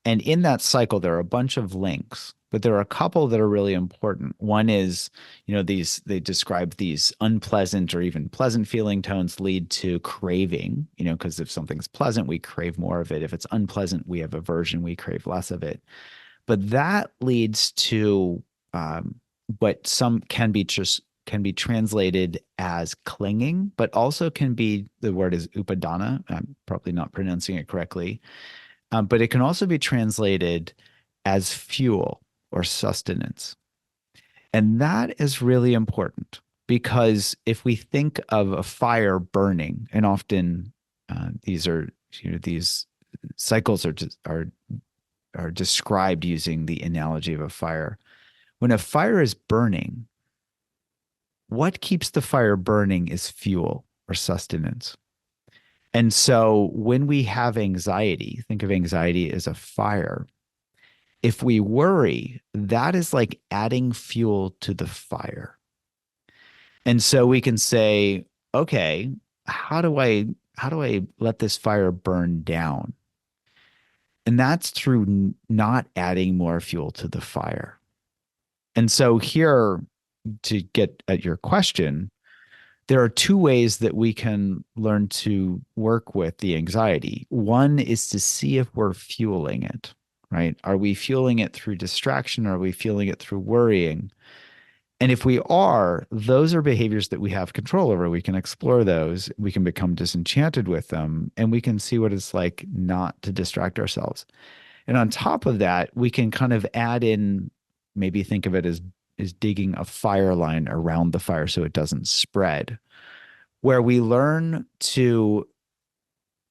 And in that cycle, there are a bunch of links but there are a couple that are really important. One is, they describe these unpleasant or even pleasant feeling tones lead to craving, because if something's pleasant, we crave more of it. If it's unpleasant, we have aversion, we crave less of it. But that leads to what some can be translated as clinging, but also can be, the word is upadana. I'm probably not pronouncing it correctly. But it can also be translated as fuel or sustenance. And that is really important because if we think of a fire burning, and often these cycles are described using the analogy of a fire. When a fire is burning, what keeps the fire burning is fuel or sustenance. And so when we have anxiety, think of anxiety as a fire. If we worry, that is like adding fuel to the fire. And so we can say, okay, how do I let this fire burn down? And that's through not adding more fuel to the fire. And so here, to get at your question, there are two ways that we can learn to work with the anxiety. One is to see if we're fueling it, right? Are we fueling it through distraction? Or are we fueling it through worrying? And if we are, those are behaviors that we have control over. We can explore those. We can become disenchanted with them, and we can see what it's like not to distract ourselves. And on top of that, we can kind of add in, maybe think of it as digging a fire line around the fire so it doesn't spread, where we learn to,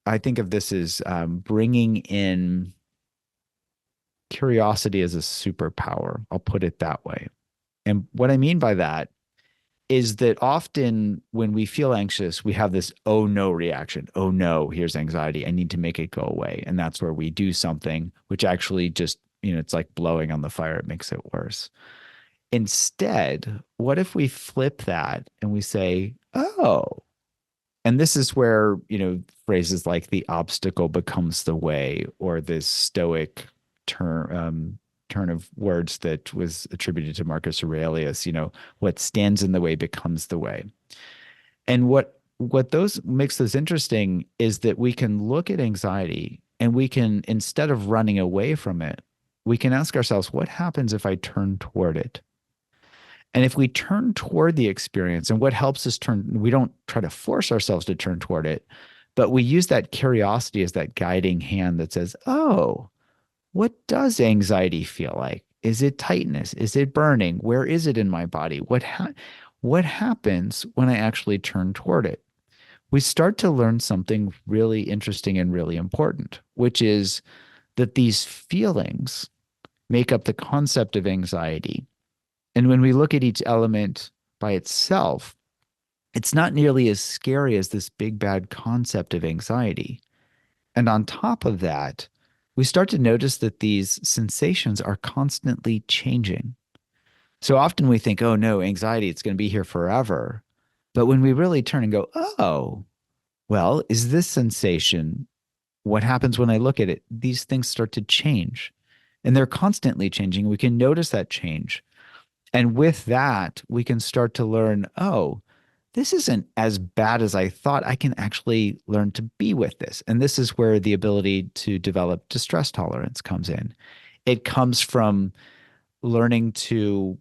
I think of this as bringing in curiosity as a superpower. I'll put it that way. And what I mean by that is that often when we feel anxious, we have this oh no reaction. Oh no, here's anxiety. I need to make it go away. And that's where we do something, which actually just, it's like blowing on the fire. It makes it worse. Instead, what if we flip that and we say, oh, and this is where, phrases like the obstacle becomes the way, or this stoic turn of words that was attributed to Marcus Aurelius, what stands in the way becomes the way. And what those makes those interesting is that we can look at anxiety and we can, instead of running away from it, we can ask ourselves, what happens if I turn toward it? And if we turn toward the experience, and what helps us we don't try to force ourselves to turn toward it, but we use that curiosity as that guiding hand that says, oh, what does anxiety feel like? Is it tightness? Is it burning? Where is it in my body? What happens when I actually turn toward it? We start to learn something really interesting and really important, which is that these feelings make up the concept of anxiety. And when we look at each element by itself, it's not nearly as scary as this big bad concept of anxiety. And on top of that, we start to notice that these sensations are constantly changing. So often we think, oh no, anxiety, it's going to be here forever. But when we really turn and go, oh, well, is this sensation, what happens when I look at it? These things start to change, and they're constantly changing. We can notice that change. And with that, we can start to learn, oh, this isn't as bad as I thought. I can actually learn to be with this. And this is where the ability to develop distress tolerance comes in. It comes from learning to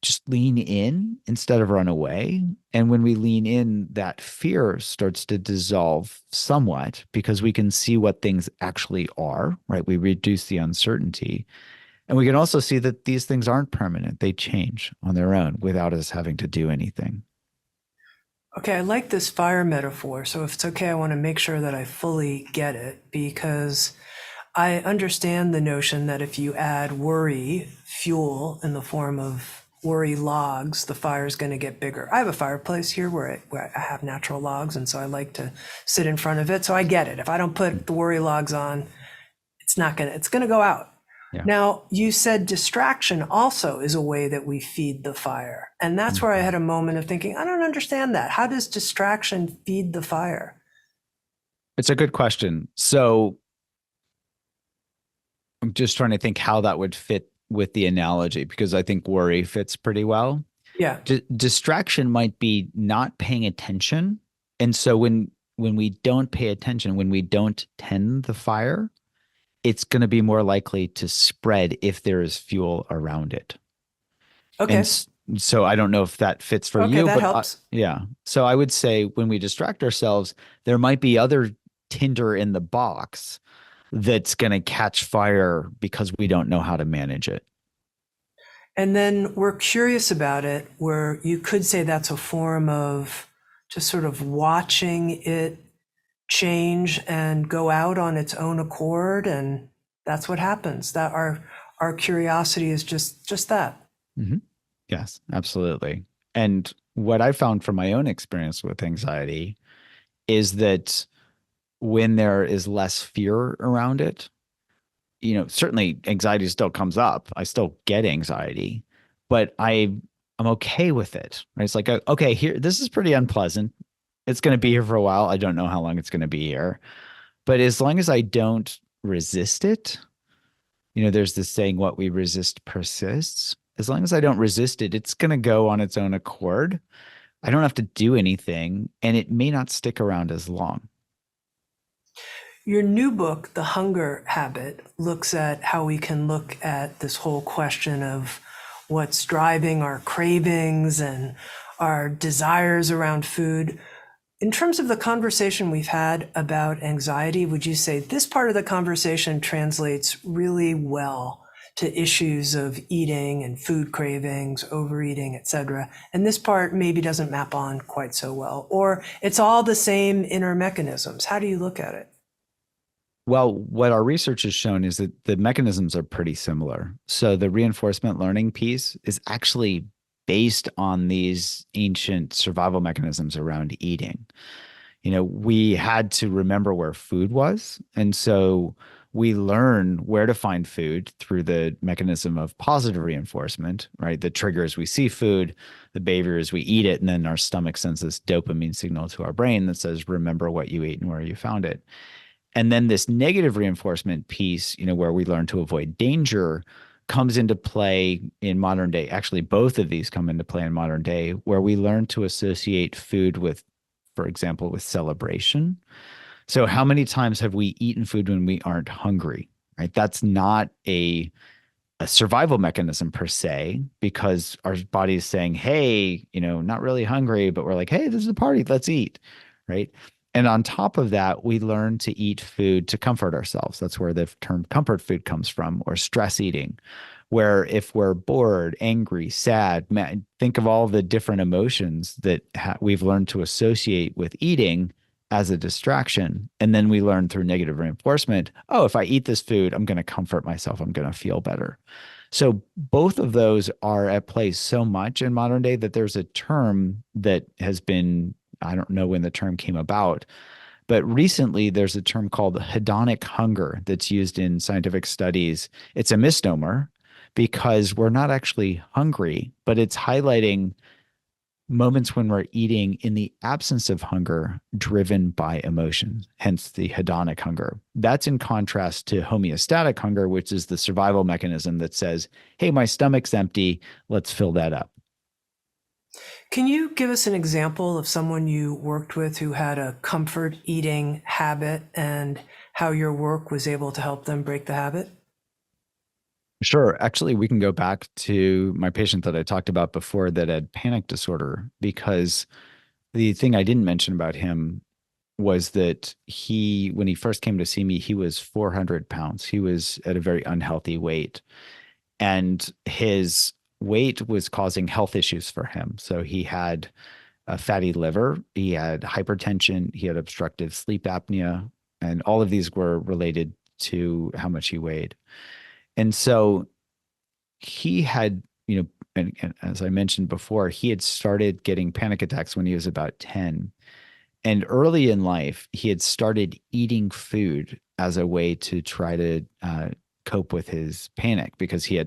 just lean in instead of run away. And when we lean in, that fear starts to dissolve somewhat because we can see what things actually are, right? We reduce the uncertainty. And we can also see that these things aren't permanent. They change on their own without us having to do anything. Okay, I like this fire metaphor. So if it's okay, I want to make sure that I fully get it, because I understand the notion that if you add worry, fuel in the form of worry logs, the fire is going to get bigger. I have a fireplace here where I have natural logs, and so I like to sit in front of it. So I get it. If I don't put the worry logs on, it's going to go out. Yeah. Now, you said distraction also is a way that we feed the fire. And that's where I had a moment of thinking, I don't understand that. How does distraction feed the fire? It's a good question. So I'm just trying to think how that would fit with the analogy because I think worry fits pretty well. Yeah. Distraction might be not paying attention. And so when we don't pay attention, when we don't tend the fire, it's going to be more likely to spread if there is fuel around it. And Okay. so I don't know if that fits for Okay, you, that but helps. yeah. So I would say when we distract ourselves, there might be other tinder in the box that's going to catch fire because we don't know how to manage it. And then we're curious about it, where you could say that's a form of just sort of watching it change and go out on its own accord. And that's what happens. That our curiosity is just that. Hmm. Yes, absolutely. And what I found from my own experience with anxiety is that when there is less fear around it, certainly anxiety still comes up. I still get anxiety, but I'm okay with it. Right? It's like, okay, here, this is pretty unpleasant. It's going to be here for a while. I don't know how long it's going to be here, but as long as I don't resist it, there's this saying, what we resist persists. As long as I don't resist it, it's going to go on its own accord. I don't have to do anything, and it may not stick around as long. Your new book, The Hunger Habit, looks at how we can look at this whole question of what's driving our cravings and our desires around food. In terms of the conversation we've had about anxiety, would you say this part of the conversation translates really well to issues of eating and food cravings, overeating, etc., and this part maybe doesn't map on quite so well, or it's all the same inner mechanisms? How do you look at it? Well, what our research has shown is that the mechanisms are pretty similar. So the reinforcement learning piece is actually based on these ancient survival mechanisms around eating. We had to remember where food was. And so we learn where to find food through the mechanism of positive reinforcement, right? The triggers we see food, the behaviors we eat it, and then our stomach sends this dopamine signal to our brain that says, remember what you ate and where you found it. And then this negative reinforcement piece, where we learn to avoid danger, comes into play in modern day. Actually, both of these come into play in modern day, where we learn to associate food with, for example, with celebration. So, how many times have we eaten food when we aren't hungry? Right? That's not a survival mechanism per se, because our body is saying, hey, not really hungry, but we're like, hey, this is a party, let's eat. Right. And on top of that, we learn to eat food to comfort ourselves. That's where the term comfort food comes from, or stress eating, where if we're bored, angry, sad, think of all the different emotions that we've learned to associate with eating as a distraction. And then we learn through negative reinforcement, oh, if I eat this food, I'm going to comfort myself. I'm going to feel better. So both of those are at play so much in modern day that there's a term that has been, I don't know when the term came about, but recently there's a term called hedonic hunger that's used in scientific studies. It's a misnomer because we're not actually hungry, but it's highlighting moments when we're eating in the absence of hunger driven by emotion, hence the hedonic hunger. That's in contrast to homeostatic hunger, which is the survival mechanism that says, hey, my stomach's empty, let's fill that up. Can you give us an example of someone you worked with who had a comfort eating habit and how your work was able to help them break the habit? Sure. Actually, we can go back to my patient that I talked about before that had panic disorder, because the thing I didn't mention about him was that when he first came to see me, he was 400 pounds. He was at a very unhealthy weight, and his weight was causing health issues for him. So he had a fatty liver, he had hypertension, he had obstructive sleep apnea, and all of these were related to how much he weighed. And so he had, and as I mentioned before, he had started getting panic attacks when he was about 10. And early in life, he had started eating food as a way to try to cope with his panic because he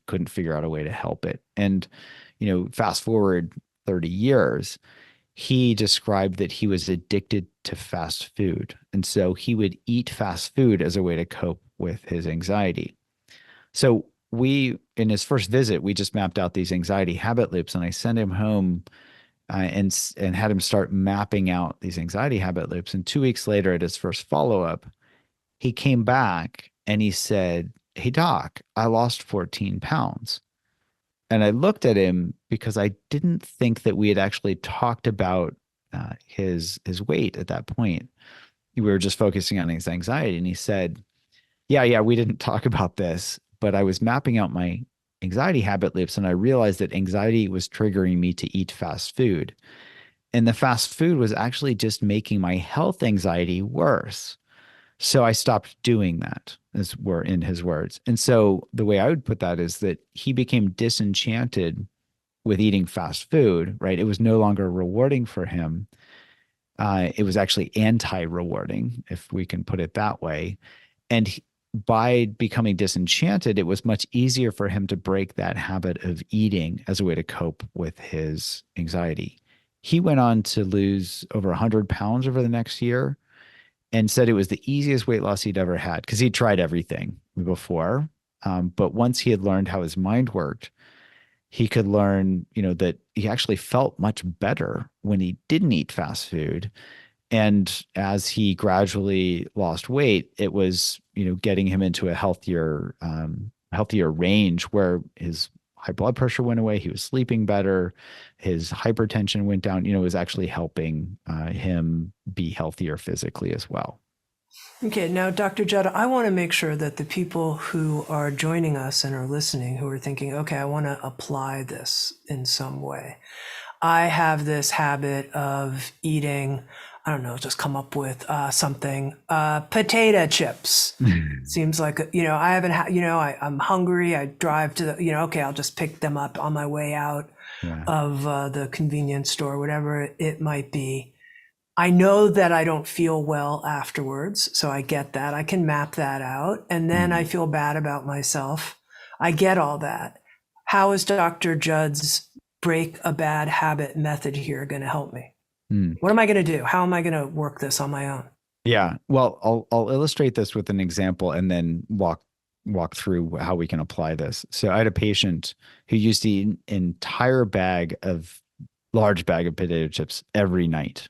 couldn't figure out a way to help it. And, fast forward 30 years, he described that he was addicted to fast food. And so he would eat fast food as a way to cope with his anxiety. So in his first visit, we just mapped out these anxiety habit loops, and I sent him home and had him start mapping out these anxiety habit loops. And 2 weeks later, at his first follow up, he came back and he said, "Hey doc, I lost 14 pounds." And I looked at him because I didn't think that we had actually talked about his weight at that point. We were just focusing on his anxiety, and he said, yeah, we didn't talk about this, but I was mapping out my anxiety habit loops, and I realized that anxiety was triggering me to eat fast food. And the fast food was actually just making my health anxiety worse. So I stopped doing that, as were in his words. And so the way I would put that is that he became disenchanted with eating fast food, right? It was no longer rewarding for him. It was actually anti-rewarding, if we can put it that way. And by becoming disenchanted, it was much easier for him to break that habit of eating as a way to cope with his anxiety. He went on to lose over 100 pounds over the next year and said it was the easiest weight loss he'd ever had because he'd tried everything before. But once he had learned how his mind worked, he could learn, that he actually felt much better when he didn't eat fast food. And as he gradually lost weight, it was, getting him into a healthier range where his high blood pressure went away. He was sleeping better. His hypertension went down, it was actually helping him be healthier physically as well. Okay, now, Dr. Judd, I want to make sure that the people who are joining us and are listening, who are thinking, okay, I want to apply this in some way. I have this habit of eating, I don't know, just come up with something, potato chips. Seems like, I haven't had, I'm hungry. I drive to the, okay, I'll just pick them up on my way out Yeah. of the convenience store, whatever it might be. I know that I don't feel well afterwards, so I get that. I can map that out, and then I Mhm. feel bad about myself. I get all that. How is Dr. Judd's break a bad habit method here going to help me? Mm. What am I going to do? How am I going to work this on my own? Yeah. Well, I'll illustrate this with an example and then walk through how we can apply this. So I had a patient who used to eat an large bag of potato chips every night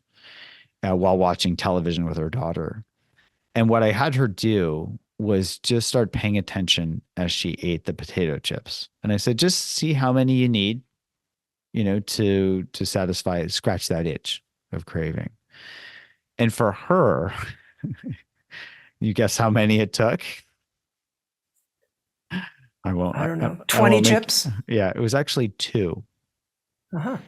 while watching television with her daughter. And what I had her do was just start paying attention as she ate the potato chips. And I said, just see how many you need, to scratch that itch of craving. And for her, you guess how many it took? I won't. I don't know, I 20 won't make. chips? Yeah, it was actually two. Uh-huh.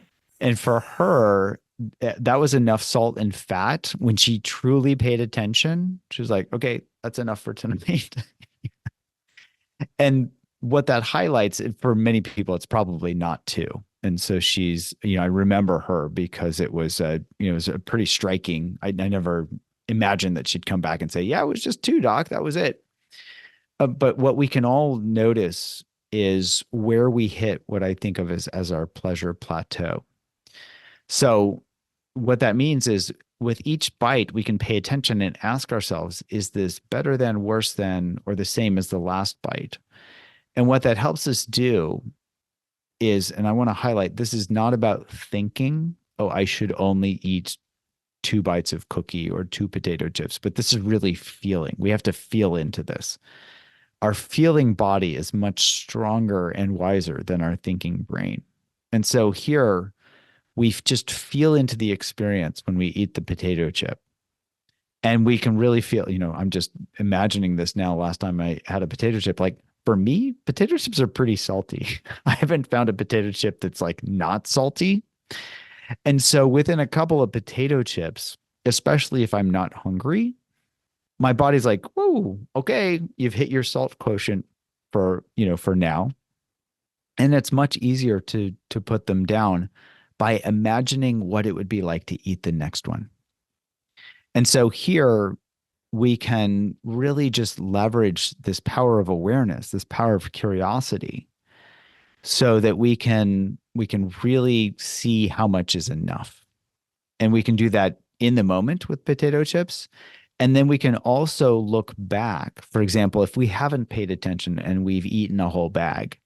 And for her, that was enough salt and fat when she truly paid attention. She was like, "Okay, that's enough for tonight." And what that highlights for many people, it's probably not two. And so she's, I remember her because it was a pretty striking. I never imagined that she'd come back and say, "Yeah, it was just two, doc. That was it." But what we can all notice is where we hit what I think of as our pleasure plateau. So what that means is with each bite, we can pay attention and ask ourselves, is this better than, worse than, or the same as the last bite? And what that helps us do is, and I want to highlight, this is not about thinking, oh, I should only eat 2 bites of cookie or 2 potato chips, but this is really feeling. We have to feel into this. Our feeling body is much stronger and wiser than our thinking brain. And so here we just feel into the experience when we eat the potato chip. And we can really feel, I'm just imagining this now. Last time I had a potato chip, like for me, potato chips are pretty salty. I haven't found a potato chip that's like not salty. And so within a couple of potato chips, especially if I'm not hungry, my body's like, whoa, okay, you've hit your salt quotient for now. And it's much easier to put them down by imagining what it would be like to eat the next one. And so here we can really just leverage this power of awareness, this power of curiosity, so that we can really see how much is enough. And we can do that in the moment with potato chips. And then we can also look back. For example, if we haven't paid attention and we've eaten a whole bag,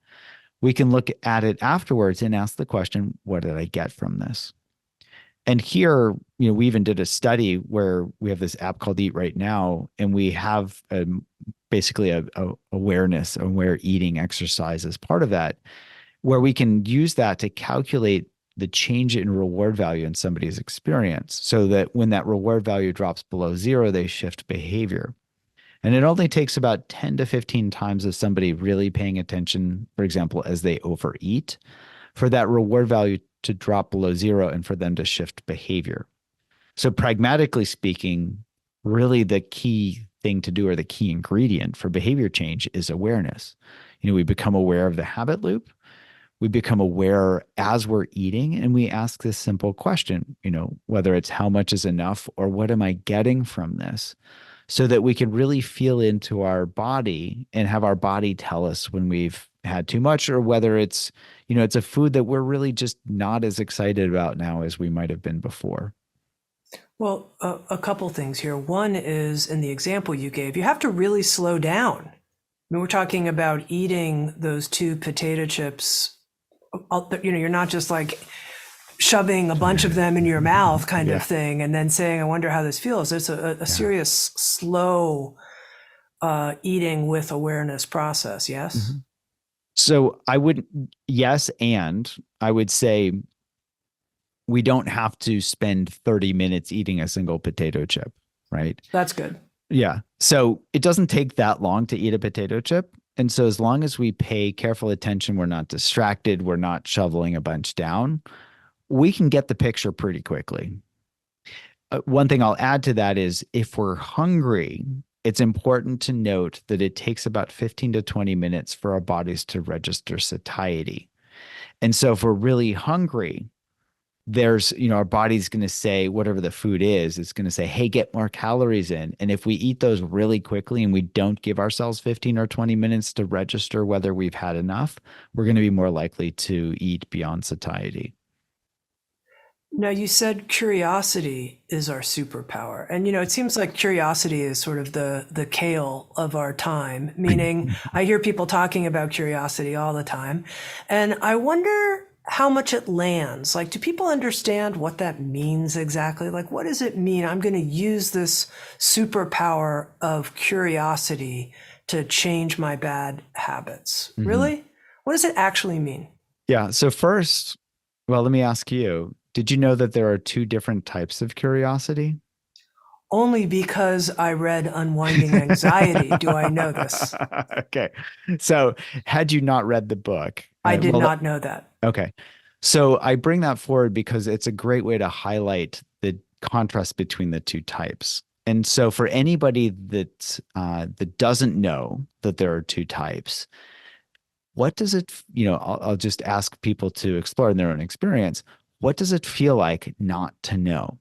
we can look at it afterwards and ask the question, what did I get from this? And here, we even did a study where we have this app called Eat Right Now, and we have basically a awareness, aware eating exercise as part of that, where we can use that to calculate the change in reward value in somebody's experience so that when that reward value drops below zero, they shift behavior. And it only takes about 10 to 15 times of somebody really paying attention, for example, as they overeat, for that reward value to drop below zero and for them to shift behavior. So, pragmatically speaking, really the key thing to do or the key ingredient for behavior change is awareness. We become aware of the habit loop. We become aware as we're eating, and we ask this simple question, whether it's how much is enough or what am I getting from this, so that we can really feel into our body and have our body tell us when we've had too much, or whether it's a food that we're really just not as excited about now as we might have been before. Well, a couple things here. One is in the example you gave, you have to really slow down. I mean, we're talking about eating those two potato chips. You're not just like shoving a bunch of them in your mouth kind of thing and then saying, I wonder how this feels. It's a serious, slow eating with awareness process. Yes. Mm-hmm. So yes, and I would say we don't have to spend 30 minutes eating a single potato chip, right? That's good. Yeah. So it doesn't take that long to eat a potato chip. And so as long as we pay careful attention, we're not distracted, we're not shoveling a bunch down, we can get the picture pretty quickly. One thing I'll add to that is if we're hungry, it's important to note that it takes about 15 to 20 minutes for our bodies to register satiety. And so if we're really hungry, our body's going to say, whatever the food is, it's going to say, hey, get more calories in. And if we eat those really quickly and we don't give ourselves 15 or 20 minutes to register whether we've had enough, we're going to be more likely to eat beyond satiety. Now, you said curiosity is our superpower. And, it seems like curiosity is sort of the kale of our time, meaning I hear people talking about curiosity all the time. And I wonder how much it lands. Like, do people understand what that means exactly? Like, what does it mean? I'm going to use this superpower of curiosity to change my bad habits. Mm-hmm. Really? What does it actually mean? Yeah. So first, well, let me ask you, did you know that there are two different types of curiosity? Only because I read Unwinding Anxiety do I know this. Okay. So had you not read the book? I did not know that. Okay. So I bring that forward because it's a great way to highlight the contrast between the two types. And so for anybody that doesn't know that there are two types, what does it, I'll just ask people to explore in their own experience. What does it feel like not to know?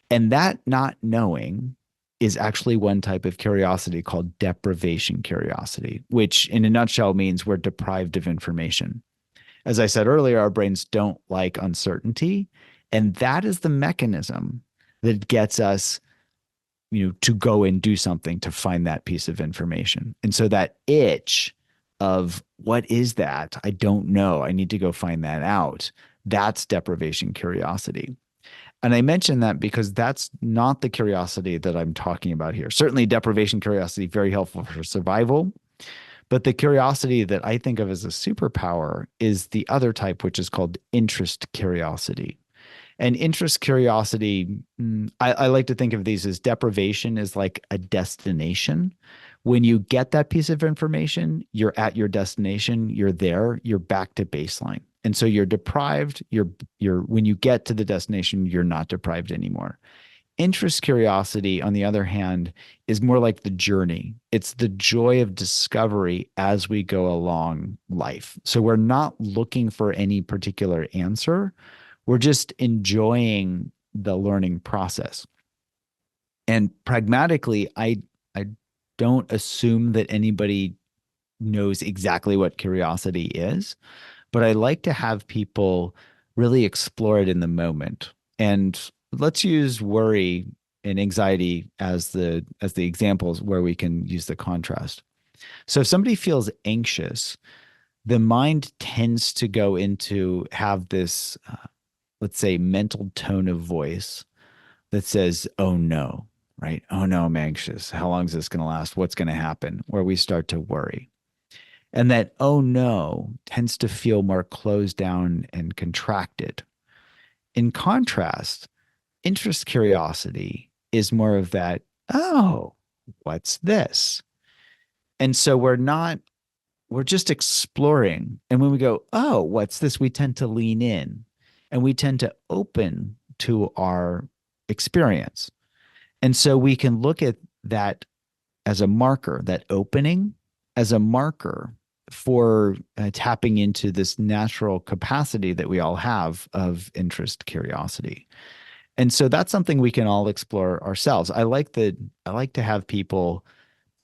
And that not knowing is actually one type of curiosity called deprivation curiosity, which in a nutshell means we're deprived of information. As I said earlier, our brains don't like uncertainty. And that is the mechanism that gets us, to go and do something to find that piece of information. And so that itch of what is that? I don't know. I need to go find that out. That's deprivation curiosity. And I mention that because that's not the curiosity that I'm talking about here. Certainly deprivation curiosity, very helpful for survival. But the curiosity that I think of as a superpower is the other type, which is called interest curiosity. And interest curiosity, I like to think of these as deprivation is like a destination. When you get that piece of information, you're at your destination, you're there, you're back to baseline. And so you're deprived, when you get to the destination, you're not deprived anymore. Interest curiosity, on the other hand, is more like the journey. It's the joy of discovery as we go along life. So we're not looking for any particular answer. We're just enjoying the learning process. And pragmatically, I don't assume that anybody knows exactly what curiosity is, but I like to have people really explore it in the moment. And let's use worry and anxiety as the examples where we can use the contrast. So if somebody feels anxious, the mind tends to go into have this, let's say, mental tone of voice that says, oh no, right? Oh no, I'm anxious. How long is this going to last? What's going to happen? Where we start to worry. And that, oh no, tends to feel more closed down and contracted. In contrast, interest curiosity is more of that, oh, what's this? And so we're just exploring. And when we go, oh, what's this? We tend to lean in and we tend to open to our experience. And so we can look at that as a marker, that opening as a marker for tapping into this natural capacity that we all have of interest, curiosity. And so that's something we can all explore ourselves. I like to have people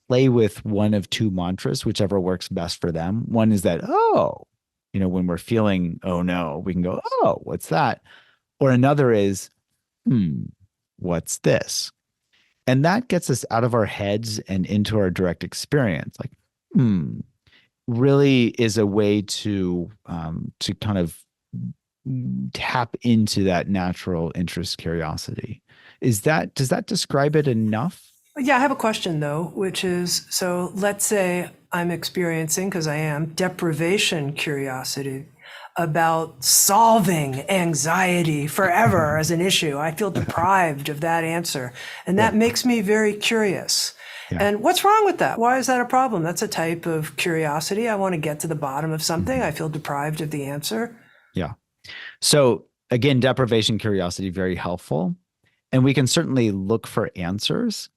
play with one of two mantras, whichever works best for them. One is that, oh, when we're feeling, oh no, we can go, oh, what's that? Or another is, what's this? And that gets us out of our heads and into our direct experience. Like, really is a way to kind of tap into that natural interest, curiosity. Does that describe it enough? Yeah, I have a question though, which is, so let's say I'm experiencing, because I am, deprivation curiosity about solving anxiety forever as an issue. I feel deprived of that answer. And that makes me very curious. Yeah. And what's wrong with that? Why is that a problem? That's a type of curiosity. I want to get to the bottom of something. I feel deprived of the answer. Yeah. So again, deprivation curiosity, very helpful. And we can certainly look for answers.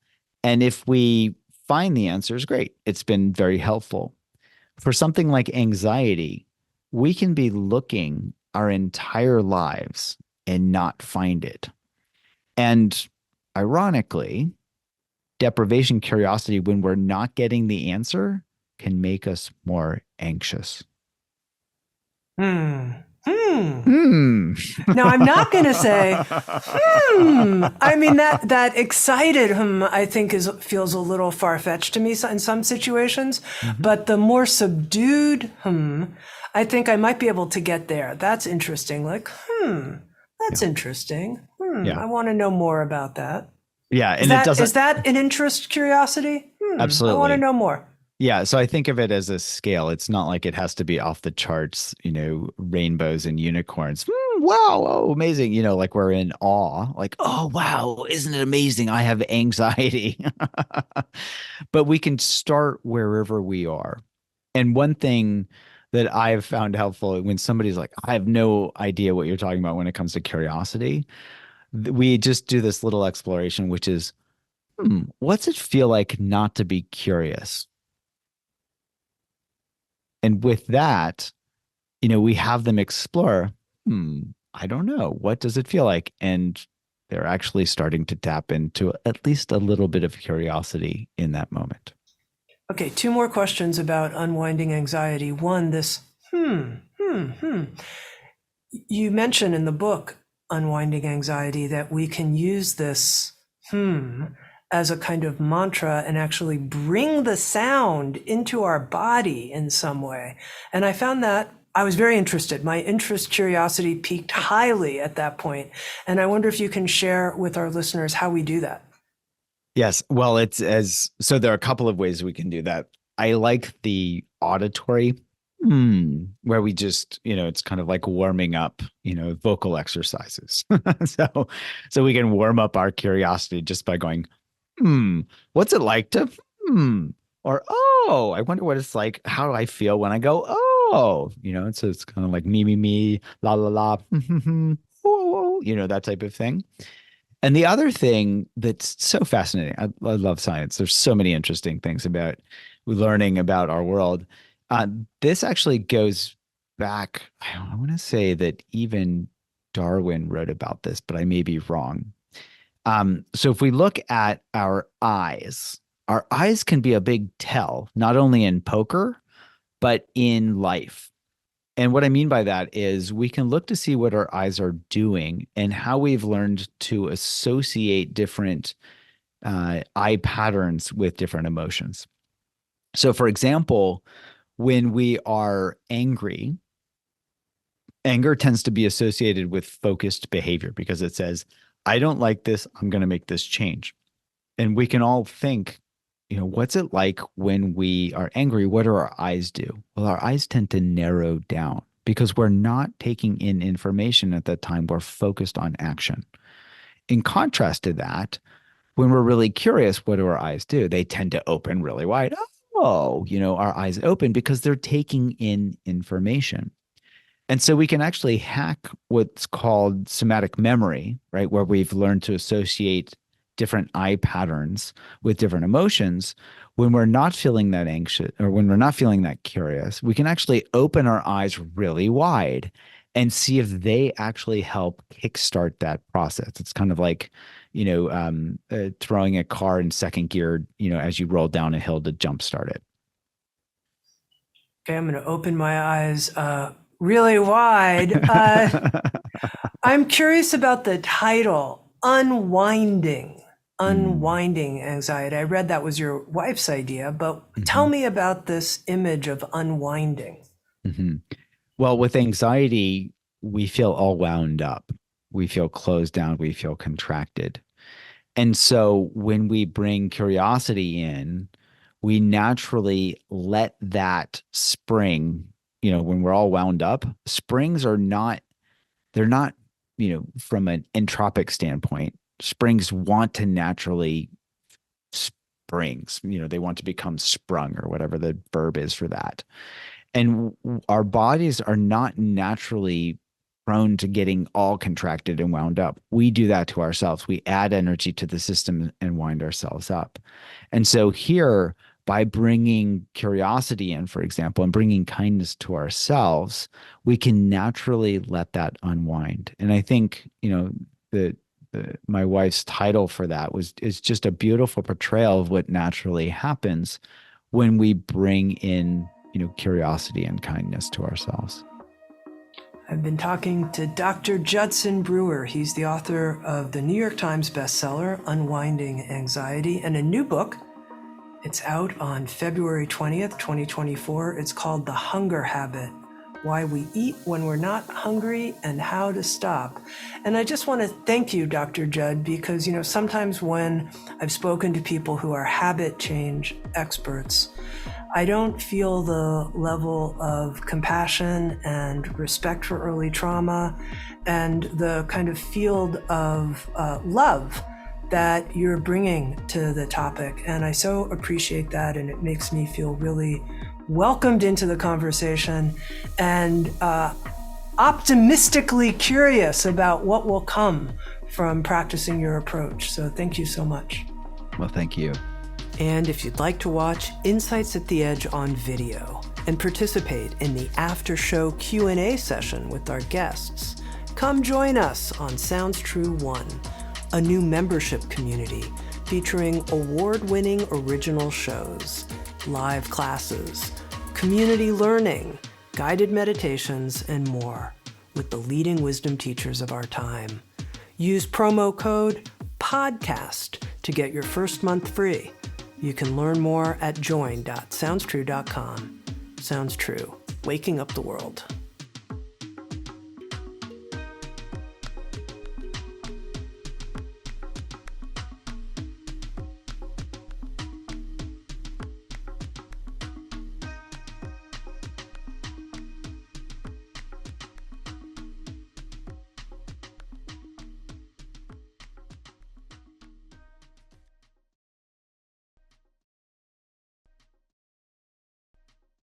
And if we find the answers, great. It's been very helpful. For something like anxiety, we can be looking our entire lives and not find it. And ironically, deprivation curiosity, when we're not getting the answer, can make us more anxious. Now, I'm not going to say, I mean, that excited, I think feels a little far-fetched to me in some situations, but the more subdued, I think I might be able to get there. That's interesting. Like, that's interesting. I want to know more about that. Yeah. And is that an interest curiosity? Absolutely. I want to know more. Yeah. So I think of it as a scale. It's not like it has to be off the charts, rainbows and unicorns. Wow. Oh, amazing. Like we're in awe. Like, oh, wow. Isn't it amazing? I have anxiety. But we can start wherever we are. And one thing that I've found helpful when somebody's like, I have no idea what you're talking about when it comes to curiosity, we just do this little exploration, which is, what's it feel like not to be curious? And with that, we have them explore, I don't know. What does it feel like? And they're actually starting to tap into at least a little bit of curiosity in that moment. Okay, two more questions about unwinding anxiety. One, this, You mention in the book, Unwinding Anxiety, that we can use this, as a kind of mantra and actually bring the sound into our body in some way. And I found that I was very interested. My curiosity peaked highly at that point. And I wonder if you can share with our listeners how we do that. Yes. Well, so there are a couple of ways we can do that. I like the auditory, where we just, it's kind of like warming up, vocal exercises. So we can warm up our curiosity just by going, what's it like to, or, oh, I wonder what it's like. How do I feel when I go, oh, so it's kind of like me, la, la, la, oh, that type of thing. And the other thing that's so fascinating, I love science. There's so many interesting things about learning about our world. This actually goes back, I want to say that even Darwin wrote about this, but I may be wrong. So if we look at our eyes can be a big tell, not only in poker, but in life. And what I mean by that is we can look to see what our eyes are doing and how we've learned to associate different eye patterns with different emotions. So, for example, when we are angry, anger tends to be associated with focused behavior because it says, I don't like this. I'm going to make this change. And we can all think, what's it like when we are angry? What do our eyes do? Well, our eyes tend to narrow down because we're not taking in information at that time. We're focused on action. In contrast to that, when we're really curious, what do our eyes do? They tend to open really wide. Oh, our eyes open because they're taking in information. And so we can actually hack what's called somatic memory, right? Where we've learned to associate different eye patterns with different emotions. When we're not feeling that anxious or when we're not feeling that curious, we can actually open our eyes really wide and see if they actually help kickstart that process. It's kind of like, throwing a car in second gear, as you roll down a hill to jumpstart it. Okay, I'm going to open my eyes really wide. I'm curious about the title, Unwinding Anxiety. I read that was your wife's idea, but tell me about this image of unwinding. Well, with anxiety, we feel all wound up. We feel closed down. We feel contracted. And so when we bring curiosity in, we naturally let that spring, when we're all wound up, springs are not, they're not, from an entropic standpoint, springs want to naturally springs, they want to become sprung or whatever the verb is for that. And our bodies are not naturally prone to getting all contracted and wound up. We do that to ourselves. We add energy to the system and wind ourselves up. And so here, by bringing curiosity in, for example, and bringing kindness to ourselves, we can naturally let that unwind. And I think, my wife's title for that is just a beautiful portrayal of what naturally happens when we bring in, curiosity and kindness to ourselves. I've been talking to Dr. Judson Brewer. He's the author of the New York Times bestseller, Unwinding Anxiety, and a new book. It's out on February 20th, 2024. It's called The Hunger Habit: Why We Eat When We're Not Hungry and How to Stop. And I just want to thank you, Dr. Judd, because, sometimes when I've spoken to people who are habit change experts, I don't feel the level of compassion and respect for early trauma and the kind of field of love that you're bringing to the topic. And I so appreciate that. And it makes me feel really welcomed into the conversation and optimistically curious about what will come from practicing your approach. So thank you so much. Well, thank you. And if you'd like to watch Insights at the Edge on video and participate in the after-show Q&A session with our guests, come join us on Sounds True 1, a new membership community featuring award-winning original shows, live classes, community learning, guided meditations, and more with the leading wisdom teachers of our time. Use promo code PODCAST to get your first month free. You can learn more at join.soundstrue.com. Sounds True, waking up the world.